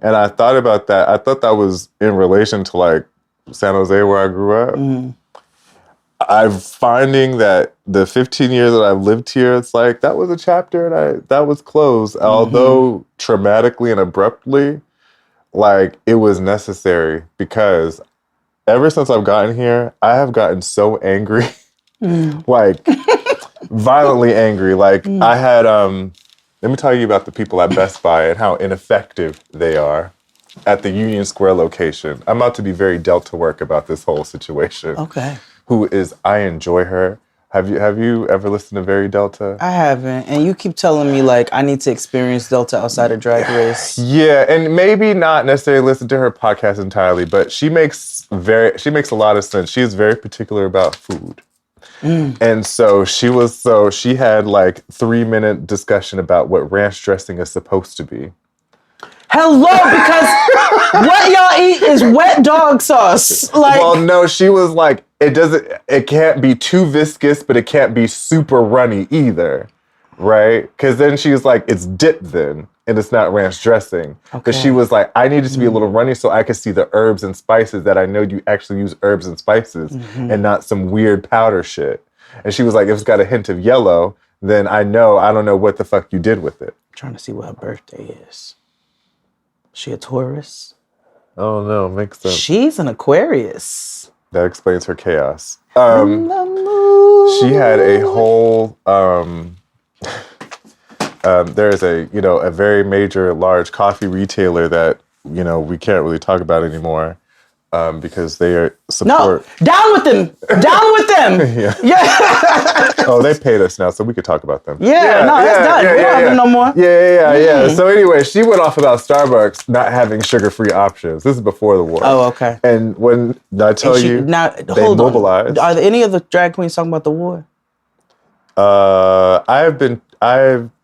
And I thought about that. I thought that was in relation to like San Jose where I grew up. Mm-hmm. I'm finding that the 15 years that I've lived here, it's like that was a chapter and that was closed. Mm-hmm. Although traumatically and abruptly, like it was necessary because ever since I've gotten here, I have gotten so angry, like violently angry. Like I had, let me tell you about the people at Best Buy and how ineffective they are at the Union Square location. I'm about to be very Delta work about this whole situation. Okay. I enjoy her. Have you ever listened to Very Delta? I haven't. And you keep telling me like I need to experience Delta outside of Drag Race. Yeah, and maybe not necessarily listen to her podcast entirely, but she makes a lot of sense. She is very particular about food. And so she had like 3-minute discussion about what ranch dressing is supposed to be. Hello, because what y'all eat is wet dog sauce. Like, well, no, she was like, it can't be too viscous, but it can't be super runny either, right? Because then she was like, it's dipped then, and it's not ranch dressing. Because she was like, I need it to be a little runny so I could see the herbs and spices that I know you actually use herbs and spices and not some weird powder shit. And she was like, if it's got a hint of yellow, then I don't know what the fuck you did with it. I'm trying to see what her birthday is. She a Taurus? Oh no, makes sense. She's an Aquarius. That explains her chaos. She had a whole, there's a very major, large coffee retailer that, we can't really talk about anymore because they support. No, down with them! Down with them! Yeah. Oh, they paid us now, so we could talk about them. That's done. We don't have them no more. Yeah. So anyway, she went off about Starbucks not having sugar-free options. This is before the war. Oh, okay. And when I tell you, they mobilized. Are there any other drag queens talking about the war? I've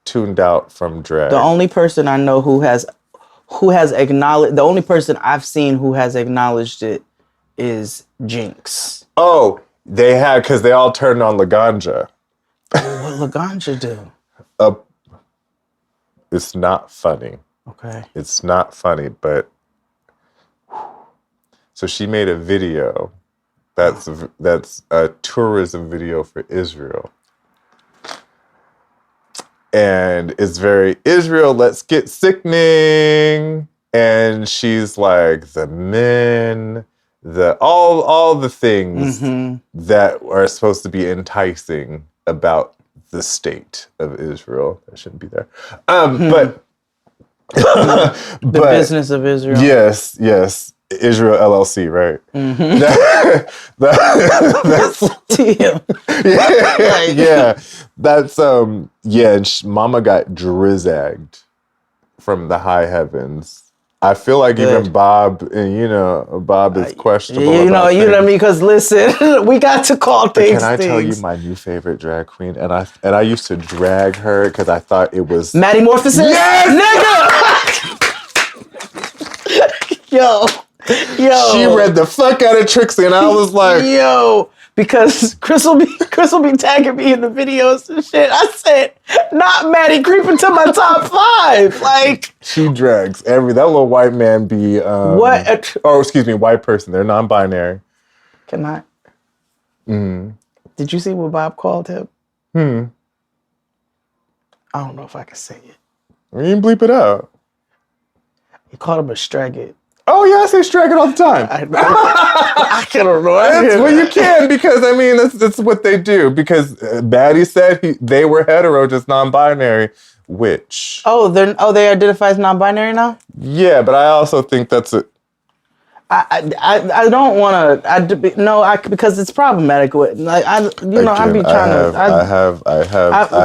tuned out from drag. The only person I know who has acknowledged, the only person I've seen who has acknowledged it is Jinx. Oh, they had, because they all turned on Laganja. What Laganja do? It's not funny. Okay. It's not funny, but So she made a video that's a tourism video for Israel. And it's very Israel, let's get sickening. And she's like the men, all the things that are supposed to be enticing about the state of Israel. That shouldn't be there. But the business of Israel. Yes. Israel LLC, right? That's yeah. That's and Mama got drizagged from the high heavens. I feel like even Bob, and Bob is questionable. You know what I mean? Because listen, we got to call things. Can I tell you my new favorite drag queen? And I used to drag her because I thought it was Maddie Morphosis. Yes, nigga. Yo. She read the fuck out of Trixie, and I was like, yo. Because Crystal be tagging me in the videos and shit. I said, not Maddie creeping to my top 5. Like, she drags that little white man be what? White person. They're non-binary. Can I? Did you see what Bob called him? I don't know if I can say it. You can bleep it out. He called him a straggit. Oh yeah, I say straggle all the time. I can't remember. Well, you can because I mean that's what they do. Because Batty said they were hetero, just non-binary. Which they identify as non-binary now. Yeah, but I also think that's a. I don't want to. Because it's problematic. I be trying to. I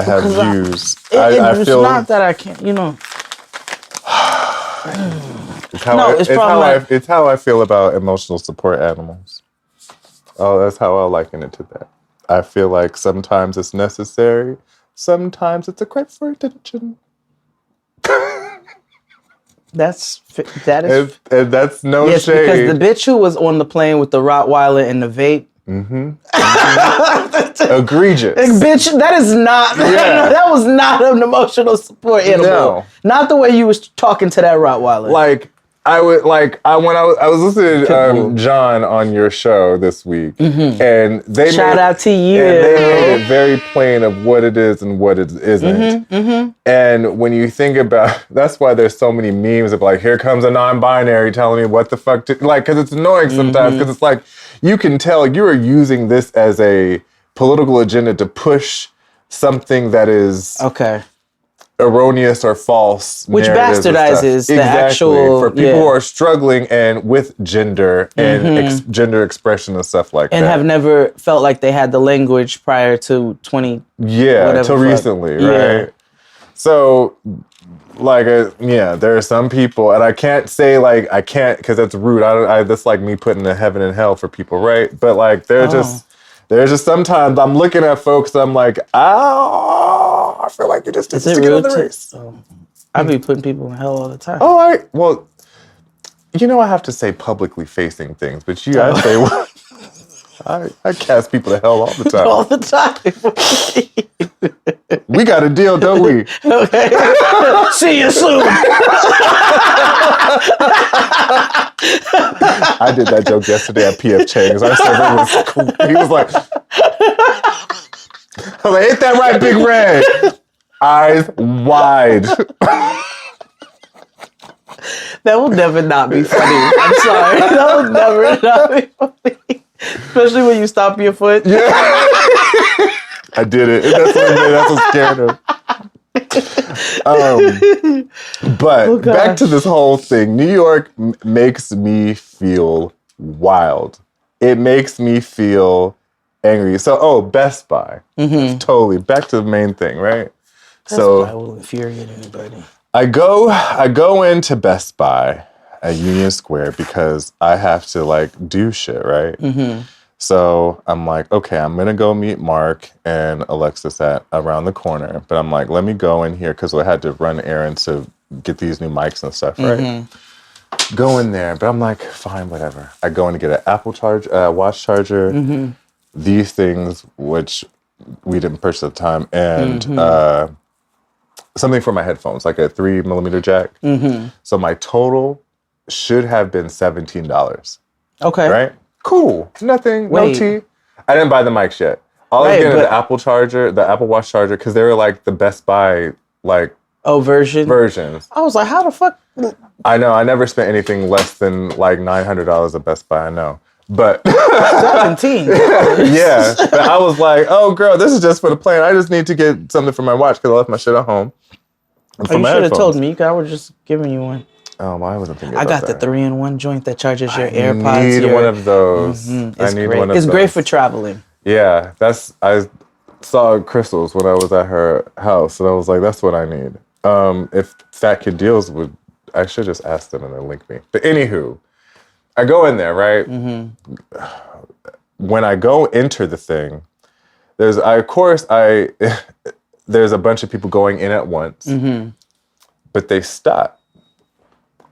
have views. It's not that I can't. It's how I feel about emotional support animals. Oh, that's how I'll liken it to that. I feel like sometimes it's necessary, sometimes it's a cry for attention. That is, and that's no yes, shade. Because the bitch who was on the plane with the Rottweiler and the vape. Egregious. Bitch, that is not. Yeah. That was not an emotional support animal. No. Not the way you was talking to that Rottweiler. Like I was listening to John on your show this week, and they shout out to you. And they made it very plain of what it is and what it isn't. And when you think about, that's why there's so many memes of like, here comes a non-binary telling me what the fuck to like, because it's annoying sometimes because it's like you can tell you are using this as a political agenda to push something that is erroneous or false, which bastardizes the actual for people who are struggling and with gender and gender expression and stuff like that, and have never felt like they had the language prior to 20 until recently, right? So like there are some people, and I can't say like I can't because that's rude. That's like me putting the heaven and hell for people, right? But like there's just sometimes I'm looking at folks and I'm like, I feel like you're just is it real I be putting people in hell all the time. Well, I have to say publicly facing things, but I say what? I cast people to hell all the time. All the time. We got a deal, don't we? Okay. See you soon. I did that joke yesterday at PF Chang's. Our server was cool. He was like, I was like, ain't that right, Big Red? Eyes wide. That will never not be funny. I'm sorry. That will never not be funny. Especially when you stomp your foot. Yeah. I did it. That's what scared him. But back to this whole thing. New York makes me feel wild. It makes me feel angry. So, Best Buy. Totally. Back to the main thing, right? Best Buy will infuriate anybody. I go into Best Buy at Union Square because I have to do shit, right? So I'm like, okay, I'm gonna go meet Mark and Alexis at around the corner. But I'm like, let me go in here because I had to run errands to get these new mics and stuff, right? Go in there, but I'm like, fine, whatever. I go in to get an Apple watch charger, these things which we didn't purchase at the time, and something for my headphones, like a 3mm jack. So my total should have been $17. Okay. Right? Cool. Nothing. Wait. No tea. I didn't buy the mics yet. All I was getting the Apple charger, the Apple Watch charger, because they were like the Best Buy versions. I was like, how the fuck? I know. I never spent anything less than like $900 at Best Buy. I know. But 17. Yeah. But I was like, oh, girl, this is just for the plane. I just need to get something for my watch because I left my shit at home. You should have told me. I was just giving you one. Oh, well, I wasn't thinking I about got that. the 3-in-1 joint that charges your I AirPods. need one of those. I need one of those. It's great for traveling. Yeah. I saw Crystal's when I was at her house, and I was like, that's what I need. If Fat Kid Deals would, I should just ask them and then link me. But anywho, I go in there, right? When I go enter the thing, there's a bunch of people going in at once, but they stop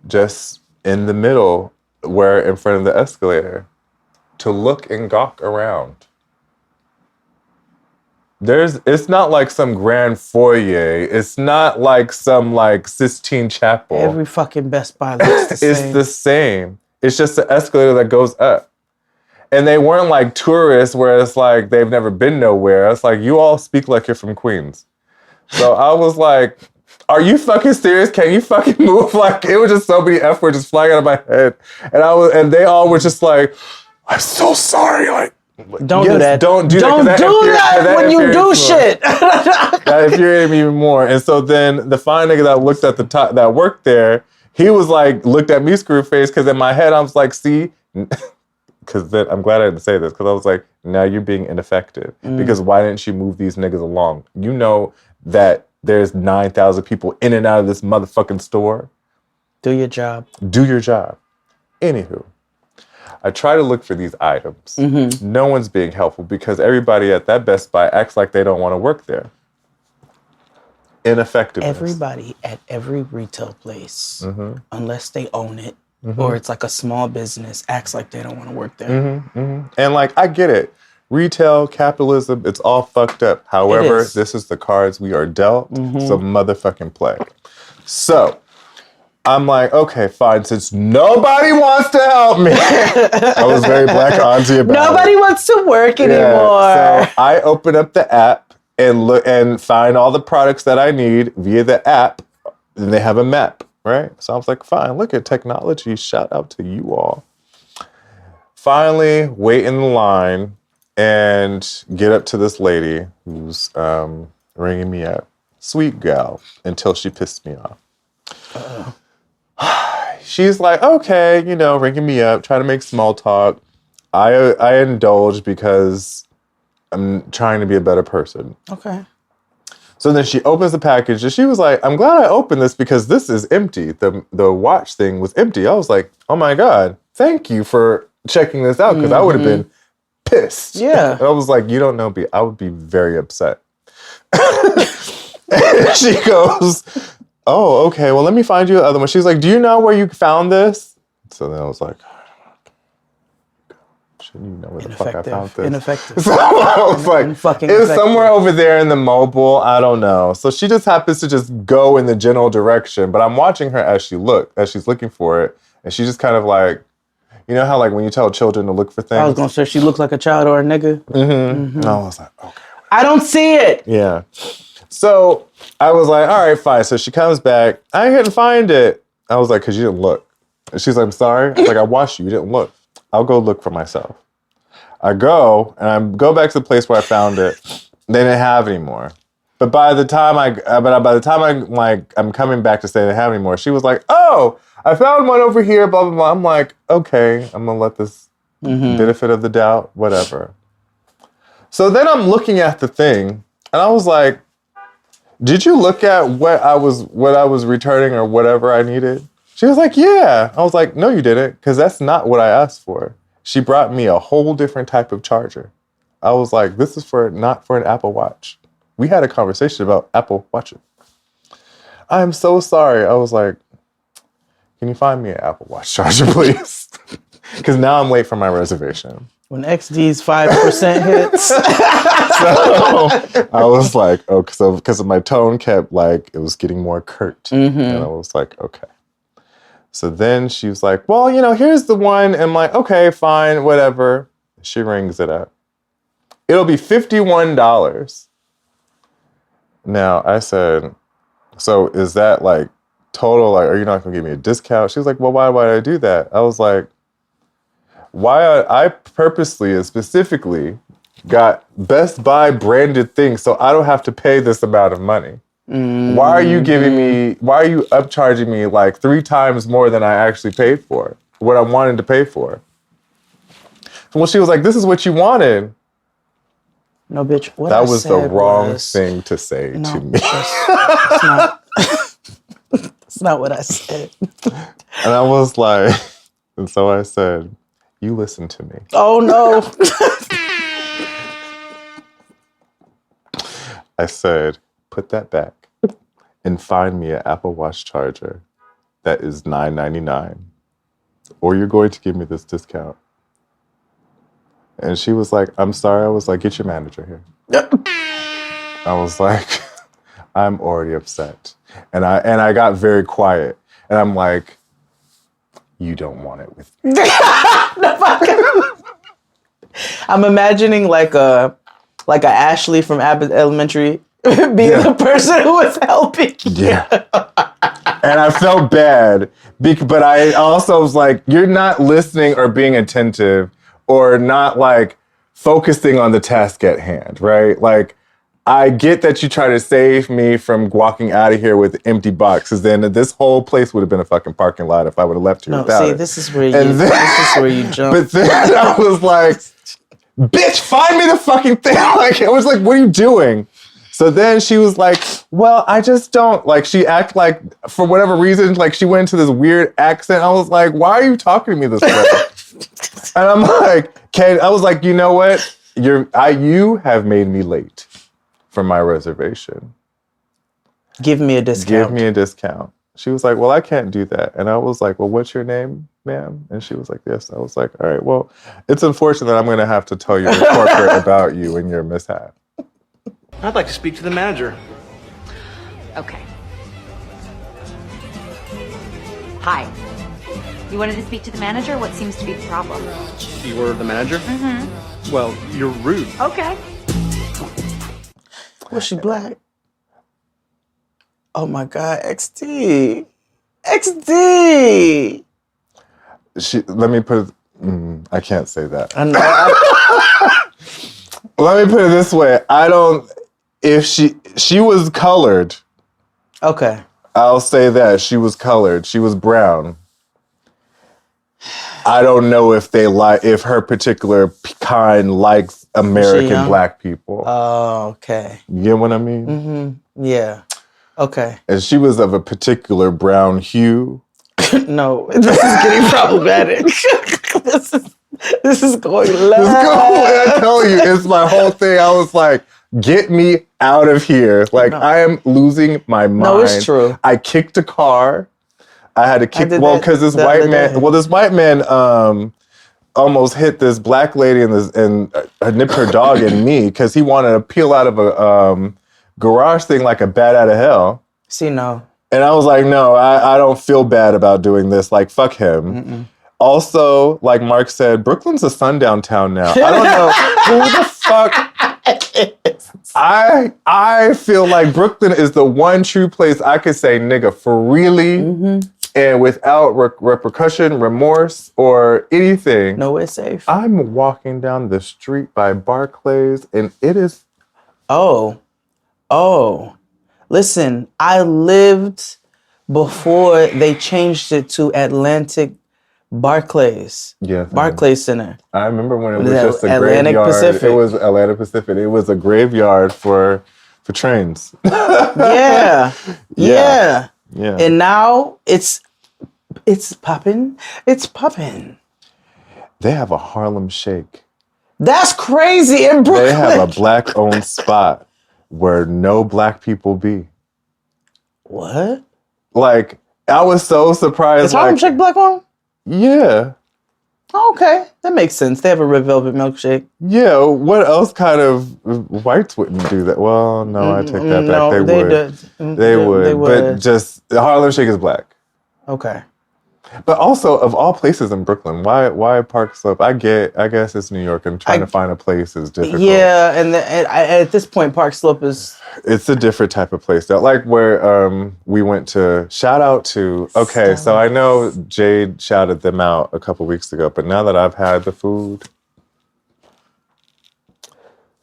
just in the middle, in front of the escalator, to look and gawk around. It's not like some grand foyer. It's not like some like Sistine Chapel. Every fucking Best Buy looks the same. It's the same. It's just the escalator that goes up. And they weren't like tourists where it's like they've never been nowhere. It's like, you all speak like you're from Queens. So I was like, are you fucking serious? Can you fucking move? Like, it was just so many F words just flying out of my head. And they all were just like, I'm so sorry. Like, don't do that. Don't do that. Don't do that when you do shit. That infuriated me even more. And so then the fine nigga that looked at the top, that worked there, he was like, looked at me screw face, because in my head I was like, see, because then I'm glad I didn't say this, because I was like, now you're being ineffective. Because why didn't you move these niggas along? You know that there's 9,000 people in and out of this motherfucking store. Do your job. Do your job. Anywho, I try to look for these items. No one's being helpful because everybody at that Best Buy acts like they don't want to work there. Ineffectiveness. Everybody at every retail place, unless they own it, or it's like a small business, acts like they don't want to work there. And like, I get it. Retail, capitalism, it's all fucked up. However, this is the cards we are dealt, so motherfucking play. So, I'm like, okay, fine, since nobody wants to help me. I was very black auntie about Nobody wants to work anymore. So I open up the app and look and find all the products that I need via the app. And they have a map, right? So I was like, fine, look at technology. Shout out to you all. Finally, wait in the line and get up to this lady who's ringing me up. Sweet gal, until she pissed me off. She's like, okay, ringing me up, trying to make small talk. I indulge because I'm trying to be a better person. Okay. So then she opens the package and she was like, I'm glad I opened this because this is empty. The watch thing was empty. I was like, oh my God, thank you for checking this out because I would have been pissed. Yeah. And I was like, you don't know me. I would be very upset. And she goes, oh, okay, well, let me find you another one. She's like, do you know where you found this? So then I was like, shouldn't you know where the fuck I found this? Ineffective. So I was like, it was somewhere over there in the mobile. I don't know. So she just happens to just go in the general direction. But I'm watching her as she's looking for it. And she just kind of like, you know how like when you tell children to look for things? I was going to say she looks like a child or a nigga. And I was like, okay. I don't see it. Yeah. So I was like, all right, fine. So she comes back. I couldn't find it. I was like, because you didn't look. And she's like, I'm sorry. I was like, I watched you. You didn't look. I'll go look for myself. I go, and I go back to the place where I found it. They didn't have it anymore. But by the time I'm coming back to say they didn't have it anymore, she was like, oh, I found one over here, blah, blah, blah. I'm like, okay, I'm going to let this benefit of the doubt, whatever. So then I'm looking at the thing, and I was like, did you look at what I was returning or whatever I needed? She was like, yeah. I was like, no, you didn't, because that's not what I asked for. She brought me a whole different type of charger. I was like, this is not for an Apple Watch. We had a conversation about Apple Watches. I'm so sorry. I was like, can you find me an Apple Watch charger, please? Because now I'm late for my reservation. When XD's 5% hits. So I was like, oh, because my tone kept like, it was getting more curt. And I was like, okay. So then she was like, well, here's the one. And I'm like, okay, fine, whatever. She rings it up. It'll be $51. Now, I said, so is that like total? Like, are you not going to give me a discount? She was like, well, why would I do that? I was like, why I purposely and specifically got Best Buy branded things so I don't have to pay this amount of money. Why are you upcharging me like 3 times more than I actually paid for, what I wanted to pay for? Well, she was like, this is what you wanted. No, bitch, what that I was said the wrong was, thing to say to me. That's not, that's not what I said. And I was like, and so I said, you listen to me. Oh, no. I said, put that back and find me an Apple Watch charger that is $9.99, or you're going to give me this discount. And she was like, I'm sorry. I was like, get your manager here. I was like, I'm already upset. And I got very quiet. And I'm like, you don't want it with me. I'm imagining like a Ashley from Abbott Elementary being the person who was helping you. Yeah. And I felt bad, but I also was like, you're not listening or being attentive or not like focusing on the task at hand, right? Like, I get that you try to save me from walking out of here with empty boxes. Then this whole place would have been a fucking parking lot if I would have left here without it. This is where you jump. But then I was like, bitch, find me the fucking thing. Like, I was like, what are you doing? So then she was like, well, I just don't, like, she acted like, for whatever reason, like, she went into this weird accent. I was like, why are you talking to me this way? And I'm like, I was like, you know what? You have made me late for my reservation. Give me a discount. Give me a discount. She was like, well, I can't do that. And I was like, well, what's your name, ma'am? And she was like, yes. I was like, all right, well, it's unfortunate that I'm going to have to tell your corporate about you and your mishap. I'd like to speak to the manager. Okay. Hi. You wanted to speak to the manager? What seems to be the problem? You were the manager? Mm-hmm. Well, you're rude. Okay. Was she black? Oh my God, XD. XD. Let me put it, I can't say that. I know. Let me put it this way. If she was colored. Okay. I'll say that. She was colored. She was brown. I don't know if her particular kind likes American black people. Oh, okay. You get what I mean? Mm-hmm. Yeah. Okay. And she was of a particular brown hue. No, this is getting problematic. This is going left. I tell you, it's my whole thing. I was like, get me out of here. Like, no. I am losing my mind. No, it's true. I kicked a car. I had to kick, because this white man almost hit this black lady and nipped her dog and me because he wanted to peel out of a garage thing like a bat out of hell. See, no. And I was like, no, I don't feel bad about doing this. Like, fuck him. Mm-mm. Also, like Mark said, Brooklyn's a sundown town now. I don't know who the fuck. I feel like Brooklyn is the one true place I could say, nigga, for really, and without repercussion, remorse, or anything. Nowhere safe. I'm walking down the street by Barclays, and it is. Oh. Listen, I lived before they changed it to Atlantic Barclays. Yeah. Barclays Center. I remember when it was just a Atlantic graveyard. Pacific. It was Atlantic Pacific. It was a graveyard for trains. Yeah. Yeah. And now it's popping. It's popping. They have a Harlem Shake. That's crazy in Brooklyn. They have a black-owned spot where no black people be. What? Like, I was so surprised. Is Harlem Shake black-owned? Yeah. Okay, that makes sense. They have a red velvet milkshake. Yeah, what else kind of whites wouldn't do that? Well, no, I take that back. They would. But just the Harlem Shake is black. Okay. But also, of all places in Brooklyn, why Park Slope? I guess it's New York, and trying to find a place is difficult. Yeah, and at this point, Park Slope is... It's a different type of place. Like where we went to... Shout out to... Okay, so I know Jade shouted them out a couple weeks ago, but now that I've had the food...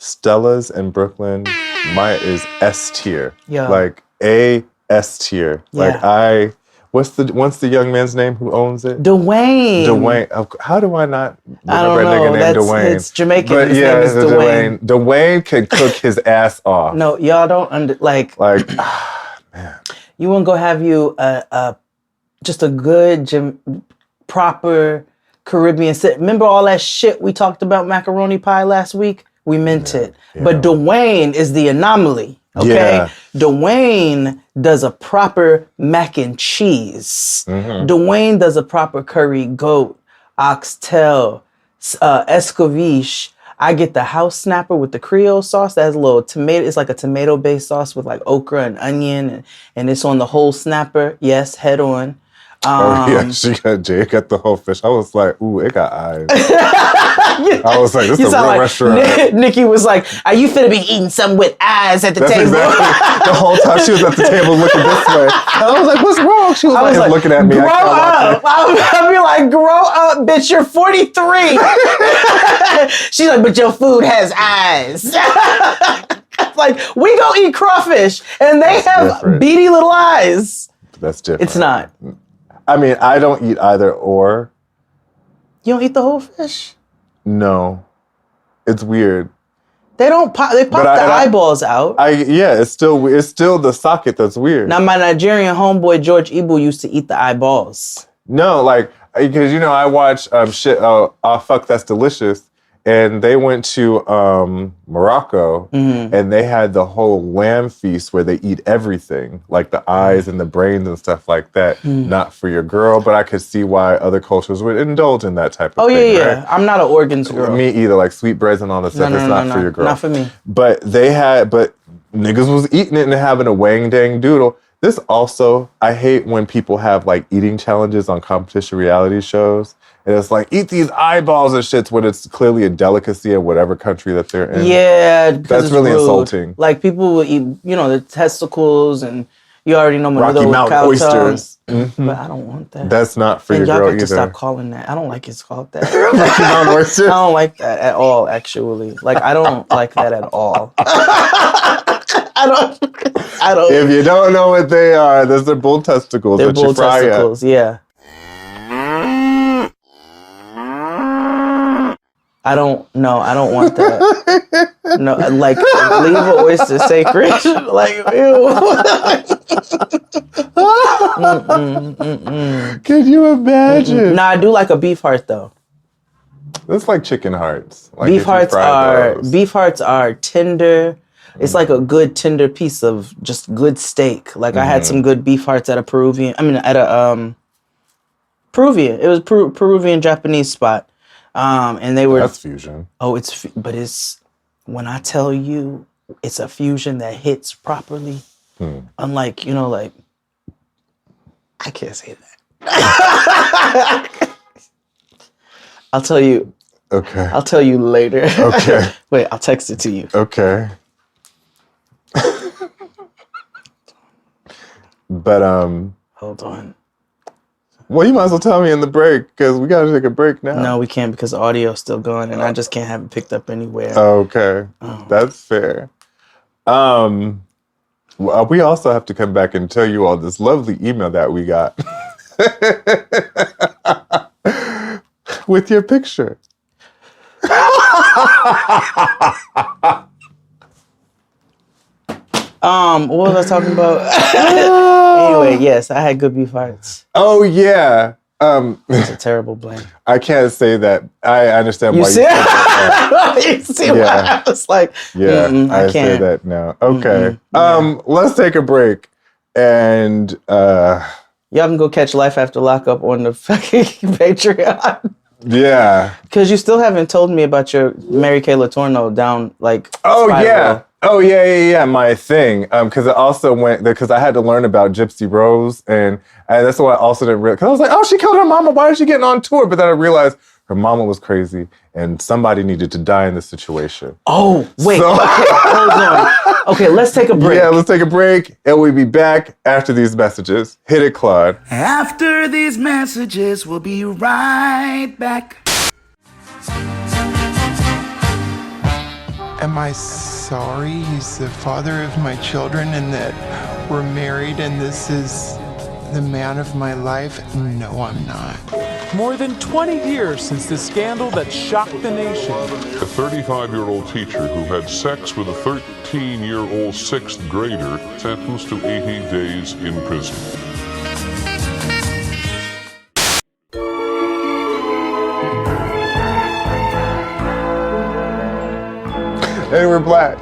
Stella's in Brooklyn, is S tier. Yeah. Like A S tier. Yeah. Like what's the young man's name who owns it? Dwayne. How do I not I don't remember know. a nigga named Dwayne? It's Jamaican. But His name is Dwayne. Dwayne can cook his ass off. No, y'all don't man. You want to go have you just a good proper Caribbean set. Remember all that shit we talked about macaroni pie last week? We meant it. Yeah. But Dwayne is the anomaly, okay? Yeah. Dwayne does a proper mac and cheese. Mm-hmm. Dwayne does a proper curry goat, oxtail, escovitch. I get the house snapper with the Creole sauce. That has a little tomato. It's like a tomato-based sauce with like okra and onion, and it's on the whole snapper. Yes, head on. Jay got the whole fish. I was like, ooh, it got eyes. I was like, this is a real like restaurant. Nikki was like, are you finna be eating something with eyes at the table? Exactly. The whole time she was at the table looking this way. And I was like, what's wrong? She was like looking at me. Grow up. I'll be like, grow up, bitch, you're 43. She's like, but your food has eyes. Like, we go eat crawfish, and they have beady little eyes. That's different. It's not. I mean, I don't eat either or. You don't eat the whole fish? No. It's weird. They don't pop. They pop the eyeballs out. It's still the socket that's weird. Now, my Nigerian homeboy George Ibu used to eat the eyeballs. No, like, because I watch Fuck That's Delicious, and they went to Morocco, and they had the whole lamb feast where they eat everything, like the eyes and the brains and stuff like that. Not for your girl, but I could see why other cultures would indulge in that type of thing. Oh, yeah. Right? I'm not an organs girl. Me either, like sweetbreads and all that stuff. It's not for your girl. Not for me. But niggas was eating it and having a wang dang doodle. This also, I hate when people have like eating challenges on competition reality shows. And it's like, eat these eyeballs and shits when it's clearly a delicacy in whatever country that they're in. Yeah. That's really rude. Insulting. Like people will eat, the testicles and you already know Rocky Mountain oysters. Mm-hmm. But I don't want that. That's not for your girl either. Y'all get to stop calling that. I don't like it's called that. Rocky Mountain oysters? I don't like that at all, actually. Like, I don't like that at all. I don't. If you don't know what they are, those are bull testicles. They're bull testicles, yeah. I don't want that. No, like, leave an oyster sacred. Like, ew. Can you imagine? Nah, I do like a beef heart, though. That's like chicken hearts. Like beef hearts are tender. It's like a good tender piece of just good steak. Like I had some good beef hearts at a Peruvian. It was Peruvian Japanese spot, and they were. That's fusion. Oh, it's when I tell you, it's a fusion that hits properly. Unlike like I can't say that. I'll tell you. Okay. I'll tell you later. Okay. Wait, I'll text it to you. Okay. But hold on. Well, you might as well tell me in the break because we gotta take a break now. No, we can't because the audio's still going and I just can't have it picked up anywhere. Okay, that's fair. We also have to come back and tell you all this lovely email that we got with your picture. What was I talking about? Anyway, yes, I had good beef hearts. Oh yeah. It's a terrible blame. I can't say that. I understand why you said that. You see why I was like, yeah, I say that now. Okay. Let's take a break and y'all can go catch Life After Lockup on the fucking Patreon. Yeah. Because you still haven't told me about your Mary Kay Letourneau down, like, spiral. Yeah. My thing. Because it also went, because I had to learn about Gypsy Rose, and that's why I also didn't realize, because I was like, oh, she killed her mama. Why is she getting on tour? But then I realized her mama was crazy, and somebody needed to die in this situation. Oh, wait. Okay, hold on. Okay, let's take a break. Yeah, let's take a break, and we'll be back after these messages. Hit it, Claude. After these messages, we'll be right back. Am I sorry he's the father of my children and that we're married and this is the man of my life? No, I'm not. More than 20 years since the scandal that shocked the nation. A 35-year-old teacher who had sex with a 13-year-old sixth grader sentenced to 80 days in prison. Hey, we're black.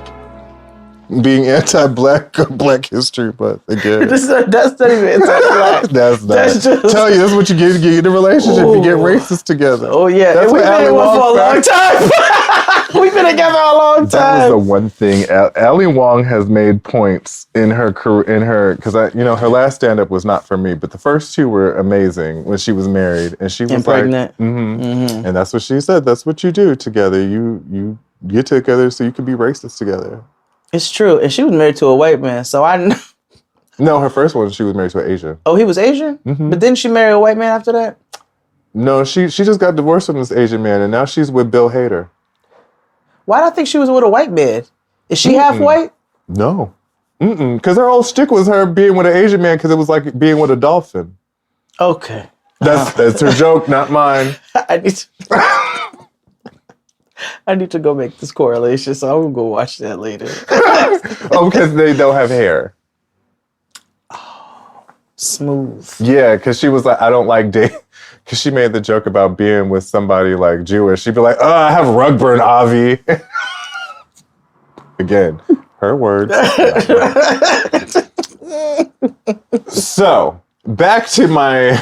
Being anti-black, Black history, but again, that's not even anti-black. that's not. That's just... Tell you, this is what you get in a relationship. You get racist together. Oh yeah, that's we've been together for a long time. We've been together a long time. That was the one thing. Ali Wong has made points in her career, because her last stand-up was not for me, but the first two were amazing when she was married, and she was pregnant. And that's what she said. That's what you do together. You get together so you can be racist together. It's true. And she was married to a white man, so I know. No, her first one, she was married to an Asian. Oh, he was Asian? Mm-hmm. But didn't she marry a white man after that? No, she just got divorced from this Asian man, and now she's with Bill Hader. Why do I think she was with a white man? Is she half white? No. Because her whole shtick was her being with an Asian man because it was like being with a dolphin. Okay. That's her joke, not mine. I need to go make this correlation, so I'm going to go watch that later. Oh, because they don't have hair. Oh, smooth. Yeah, because she was like, I don't like dating. Because she made the joke about being with somebody like Jewish. She'd be like, oh, I have rug burn, Avi. Again, her words. So, back to my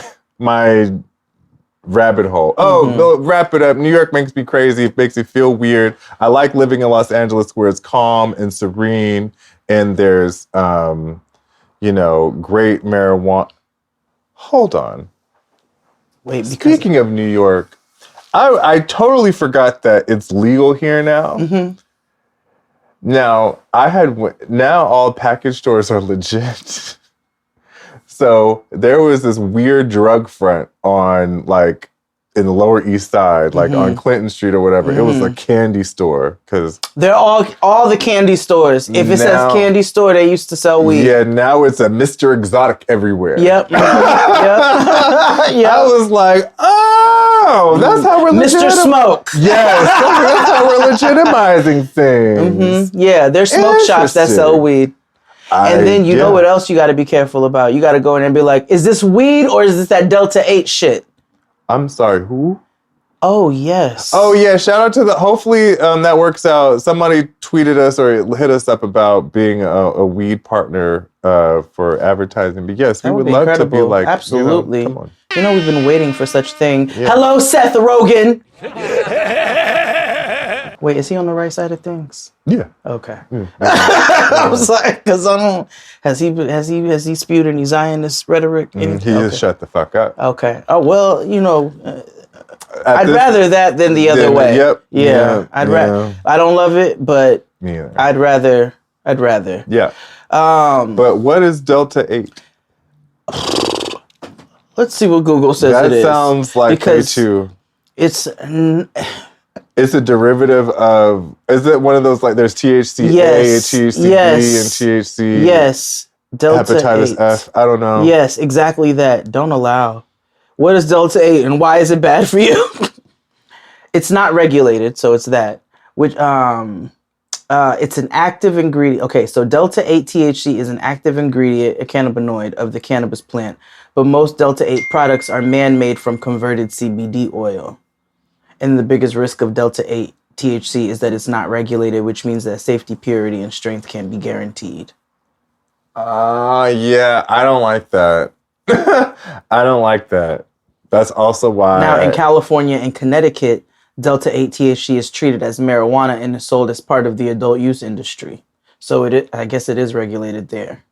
rabbit hole. Oh, wrap it up. New York makes me crazy. It makes me feel weird. I like living in Los Angeles where it's calm and serene and there's, great marijuana. Hold on. Wait, speaking of New York, I totally forgot that it's legal here now. Mm-hmm. Now, now all package stores are legit. So there was this weird drug front on in the Lower East Side, on Clinton Street or whatever. It was a candy store because they're all the candy stores. If it says candy store, they used to sell weed. Yeah, now it's a Mr. Exotic everywhere. Yep. Yep. I was like, oh, that's how we're Mr. Smoke. Yes, that's how we're legitimizing things. Mm-hmm. Yeah, there's smoke shops that sell weed. And then you know what else you got to be careful about? You got to go in and be like, is this weed or is this that Delta 8 shit? I'm sorry, who? Oh, yes. Oh, yeah, shout out to hopefully that works out. Somebody tweeted us or hit us up about being a weed partner for advertising. But yes, we would love incredible. To be like, absolutely. Come on. We've been waiting for such thing. Yeah. Hello, Seth Rogen. Wait, is he on the right side of things? Yeah. Okay. I was like, because I don't. Has he spewed any Zionist rhetoric? He just shut the fuck up. Okay. Oh well, I'd rather that than the other way. Yep. Yeah. I don't love it, but I'd rather. Yeah. But what is Delta 8? Let's see what Google says it is. That sounds like K2. It's a derivative of, is it one of those, there's THC A and THC B and THC? Yes. Delta hepatitis 8. F. I don't know. Yes, exactly that. Don't allow. What is Delta 8 and why is it bad for you? It's not regulated, so it's that. Which, it's an active ingredient. Okay, so Delta 8 THC is an active ingredient, a cannabinoid of the cannabis plant. But most Delta 8 products are man-made from converted CBD oil. And the biggest risk of Delta 8 THC is that it's not regulated, which means that safety, purity, and strength can't be guaranteed. Yeah, I don't like that. I don't like that. That's also why. Now, in California and Connecticut, Delta-8 THC is treated as marijuana and is sold as part of the adult use industry. So I guess it is regulated there.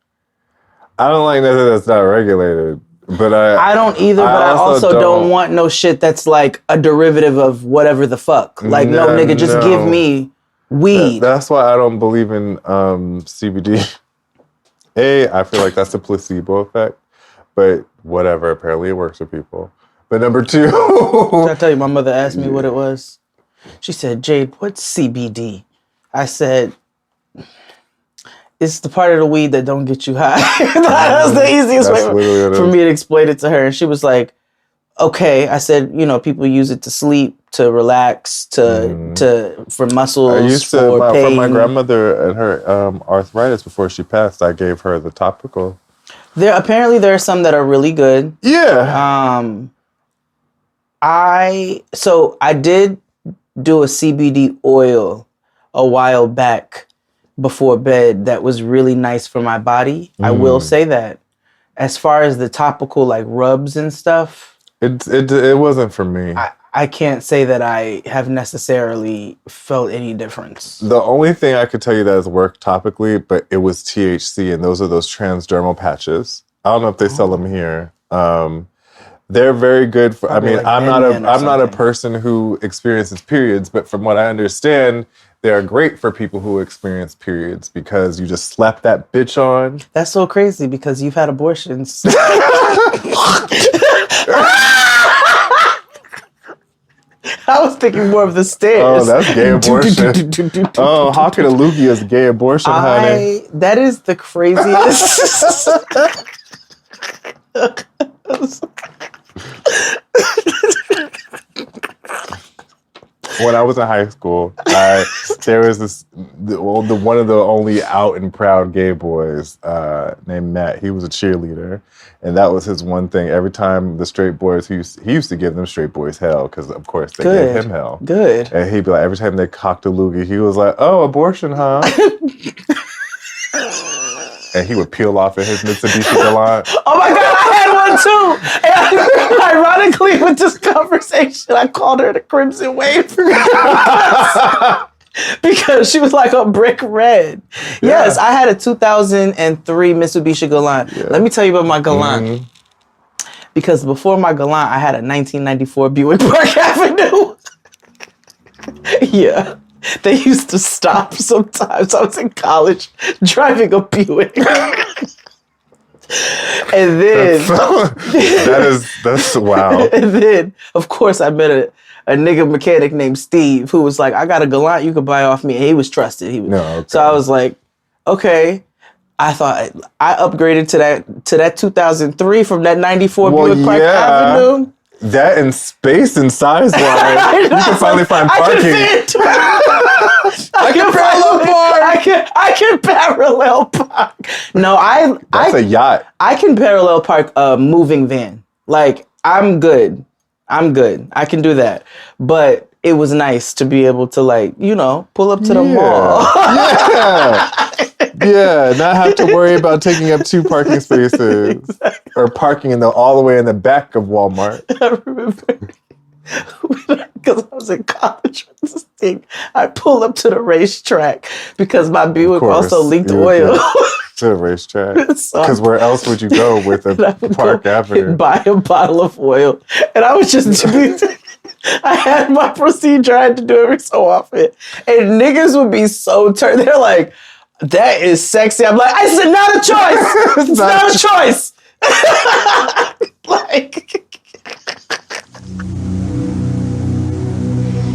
I don't like that that's not regulated. But I don't either, but I also don't want no shit that's like a derivative of whatever the fuck. Like, no nigga, just give me weed. That's why I don't believe in CBD. I feel like that's a placebo effect. But whatever, apparently it works for people. But number 2. Did I tell you my mother asked me what it was? She said, Jade, what's CBD? I said, it's the part of the weed that don't get you high. That was the easiest way for me to explain it to her. And she was like, okay. I said, people use it to sleep, to relax, for muscles, I used to, for pain. For my grandmother and her arthritis before she passed, I gave her the topical. There are some that are really good. Yeah. I did do a CBD oil a while back before bed that was really nice for my body. I will say that. As far as the topical like rubs and stuff, it wasn't for me. I can't say that I have necessarily felt any difference. The only thing I could tell you that has worked topically, but it was THC, and those are those transdermal patches. I don't know if they sell them here. They're very good for. Probably I'm not a person who experiences periods, but from what I understand, they are great for people who experience periods because you just slap that bitch on. That's so crazy because you've had abortions. I was thinking more of the stairs. Oh, that's gay abortion. Oh, hawking a loogie is gay abortion, honey. That is the craziest. When I was in high school, there was one of the only out and proud gay boys named Matt. He was a cheerleader, and that was his one thing. Every time the straight boys, he used to give them straight boys hell because, of course, they gave him hell. Good. And he'd be like, every time they cocked a loogie, he was like, "Oh, abortion, huh?" And he would peel off in his Mitsubishi Galant. Oh my God, I had one too. And ironically, with this conversation, I called her the Crimson Wave because she was like a brick red. Yeah. Yes, I had a 2003 Mitsubishi Galant. Yeah. Let me tell you about my Galant. Because before my Galant, I had a 1994 Buick Park Avenue. Yeah. They used to stop sometimes. I was in college driving a Buick. And then... That's wow. And then, of course, I met a nigga mechanic named Steve who was like, I got a Galant you could buy off me. And he was trusted. So I was like, okay. I thought I upgraded to that 2003 from that 94 Buick Park Avenue. That in space and size wise, you can finally find parking. I can parallel park. No, that's a yacht. I can parallel park a moving van. Like I'm good. I can do that. But it was nice to be able to pull up to the mall. Yeah, not have to worry about taking up 2 parking spaces or parking all the way in the back of Walmart. I remember because I was in college with this thing. I pulled up to the racetrack because my Buick also leaked oil. To the racetrack. Because where else would you go with a Park Avenue? Buy a bottle of oil. And I was just I had my procedure. I had to do every so often. And niggas would be so turned. They're like, that is sexy. I'm like, I said, not a choice. It's not a choice.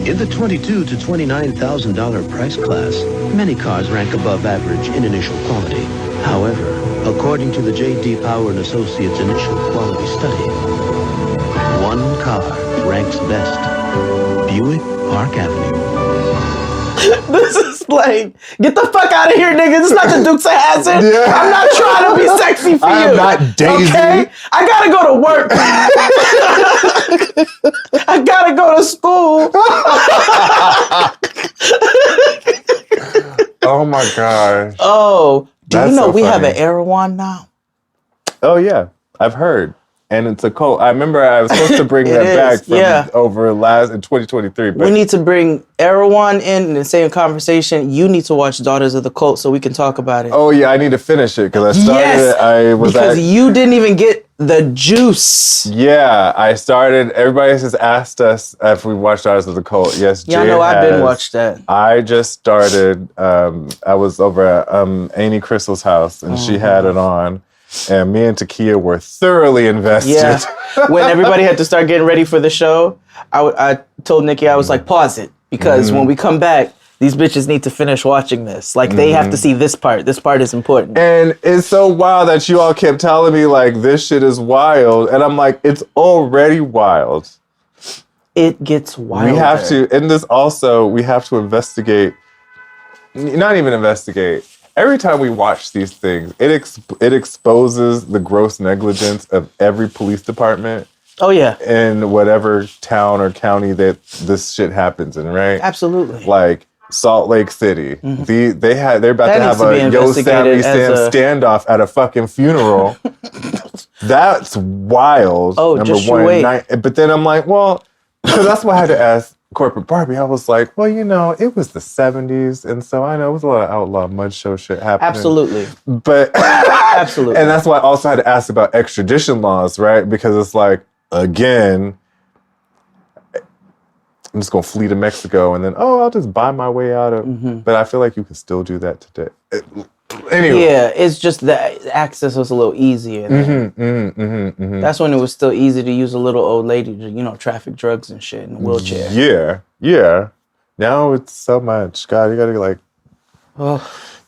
In the $22,000 to $29,000 price class, many cars rank above average in initial quality. However, according to the J.D. Power and Associates initial quality study, one car ranks best: Buick Park Avenue. This is like, get the fuck out of here, nigga. This is not the Dukes of Hazzard. Yeah. I'm not trying to be sexy for you. I'm not Daisy. Okay? I gotta go to work. I gotta go to school. Oh my gosh. Oh, do you know we have an Erewhon now? Oh yeah, I've heard. and it's a cult. I remember I was supposed to bring that back from over in 2023. But we need to bring Erewhon in the same conversation. You need to watch Daughters of the Cult so we can talk about it. Oh yeah, I need to finish it because I started. Because you didn't even get the juice. Yeah, I started. Everybody has asked us if we watched Daughters of the Cult. Yes, yeah, I know I didn't watch that. I just started. I was over at Amy Crystal's house, and she had it on. And me and Takia were thoroughly invested. Yeah. When everybody had to start getting ready for the show, I told Nikki, I was like, pause it. Because when we come back, these bitches need to finish watching this. Like, they have to see this part. This part is important. And it's so wild that you all kept telling me, like, this shit is wild. And I'm like, it's already wild. It gets wilder. We have to, and this also, we have to investigate, not even investigate. Every time we watch these things, it exposes the gross negligence of every police department. Oh yeah, in whatever town or county that this shit happens in, right? Absolutely. Like Salt Lake City, they're about to have a Yo Sammy Sam standoff at a fucking funeral. That's wild. Oh, number just one. wait. But then I'm like, well, because that's why I had to ask Corporate Barbie. I was like, well, you know, it was the 70s, and so I know it was a lot of outlaw mud show shit happening. Absolutely. But absolutely. And that's why I also had to ask about extradition laws, right? Because it's like, again, I'm just gonna flee to Mexico and then I'll just buy my way out of. But I feel like you can still do that today. Anyway, yeah, it's just that access was a little easier. That's when it was still easy to use a little old lady to traffic drugs and shit in a wheelchair. Yeah. Now it's so much. God, you gotta like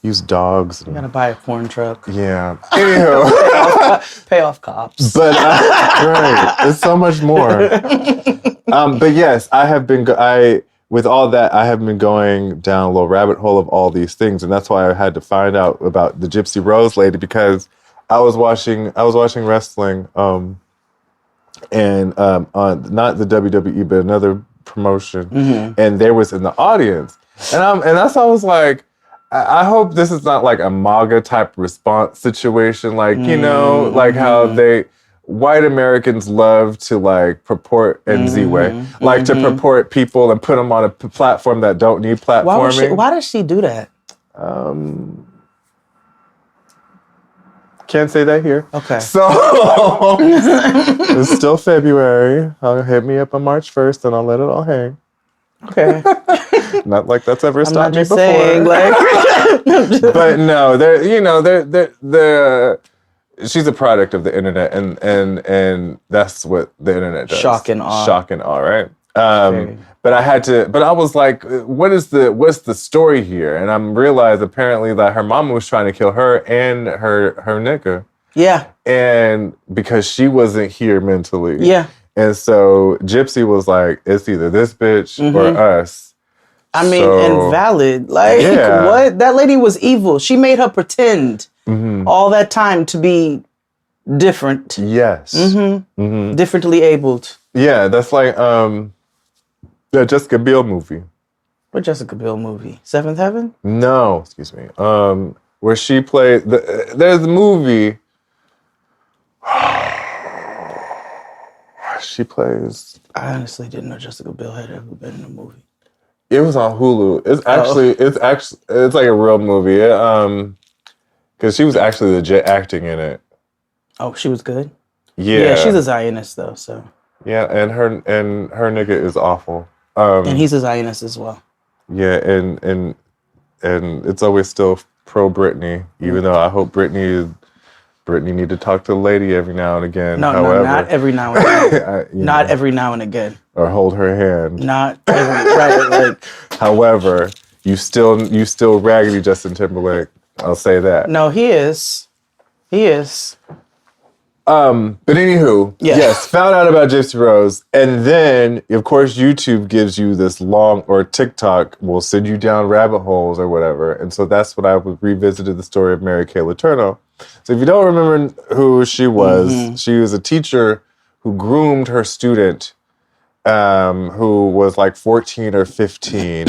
use dogs. You gotta buy a porn truck. Yeah. Anyhow, pay off cops. But right, it's so much more. But yes, I have been. With all that, I have been going down a little rabbit hole of all these things, and that's why I had to find out about the Gypsy Rose lady, because I was watching wrestling, and on not the WWE but another promotion, and there was in the audience, and that's why I was like, I hope this is not like a MAGA type response situation, like like how white Americans love to like purport and Z-Way, like to purport people and put them on a platform that don't need platforming. Why does she do that? Can't say that here. Okay. So it's still February. Hit me up on March 1st and I'll let it all hang. Okay. Not like that's ever stopped me before. Saying, like... But no, they're she's a product of the internet, and that's what the internet does. Shock and awe. Shock and awe, right? But I was like, what's the story here? And I'm realized apparently that her mama was trying to kill her and her nigga. Yeah. And because she wasn't here mentally. Yeah. And so Gypsy was like, it's either this bitch or us. I mean, and valid. Like, what? That lady was evil. She made her pretend all that time to be different. Yes. Differently abled. Yeah, that's like the Jessica Biel movie. What Jessica Biel movie? Seventh Heaven? No, excuse me. Where she played, there's a movie. She plays. I honestly didn't know Jessica Biel had ever been in a movie. It was on Hulu. It's like a real movie. Because she was actually legit acting in it. Oh, she was good? Yeah, she's a Zionist though, so. Yeah, and her nigga is awful. And he's a Zionist as well. Yeah, and it's always still pro Britney, even though I hope Britney need to talk to the lady every now and again. No, not every now and again. Not every now and again. Or hold her hand. Not every right. Like. However, you still raggedy Justin Timberlake. I'll say that. No, he is. He is. But anywho, yes, found out about Gypsy Rose, and then of course YouTube gives you this long, or TikTok will send you down rabbit holes or whatever, and so that's what I revisited the story of Mary Kay Letourneau. So if you don't remember who she was, she was a teacher who groomed her student, who was like 14 or 15.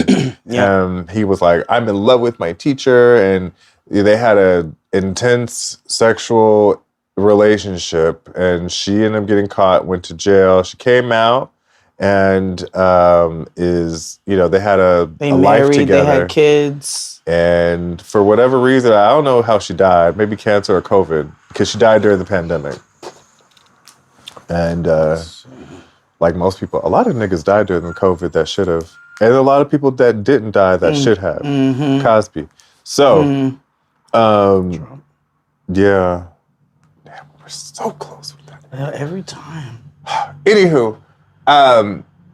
He was like, I'm in love with my teacher, and they had a intense sexual relationship, and she ended up getting caught, went to jail. She came out and they had a life married, together. they had kids. And for whatever reason, I don't know how she died, maybe cancer or COVID, because she died during the pandemic. And like most people, a lot of niggas died during the COVID that should have. And a lot of people that didn't die that should have. Cosby. So, yeah. Damn, we're so close with that. Every time. Anywho,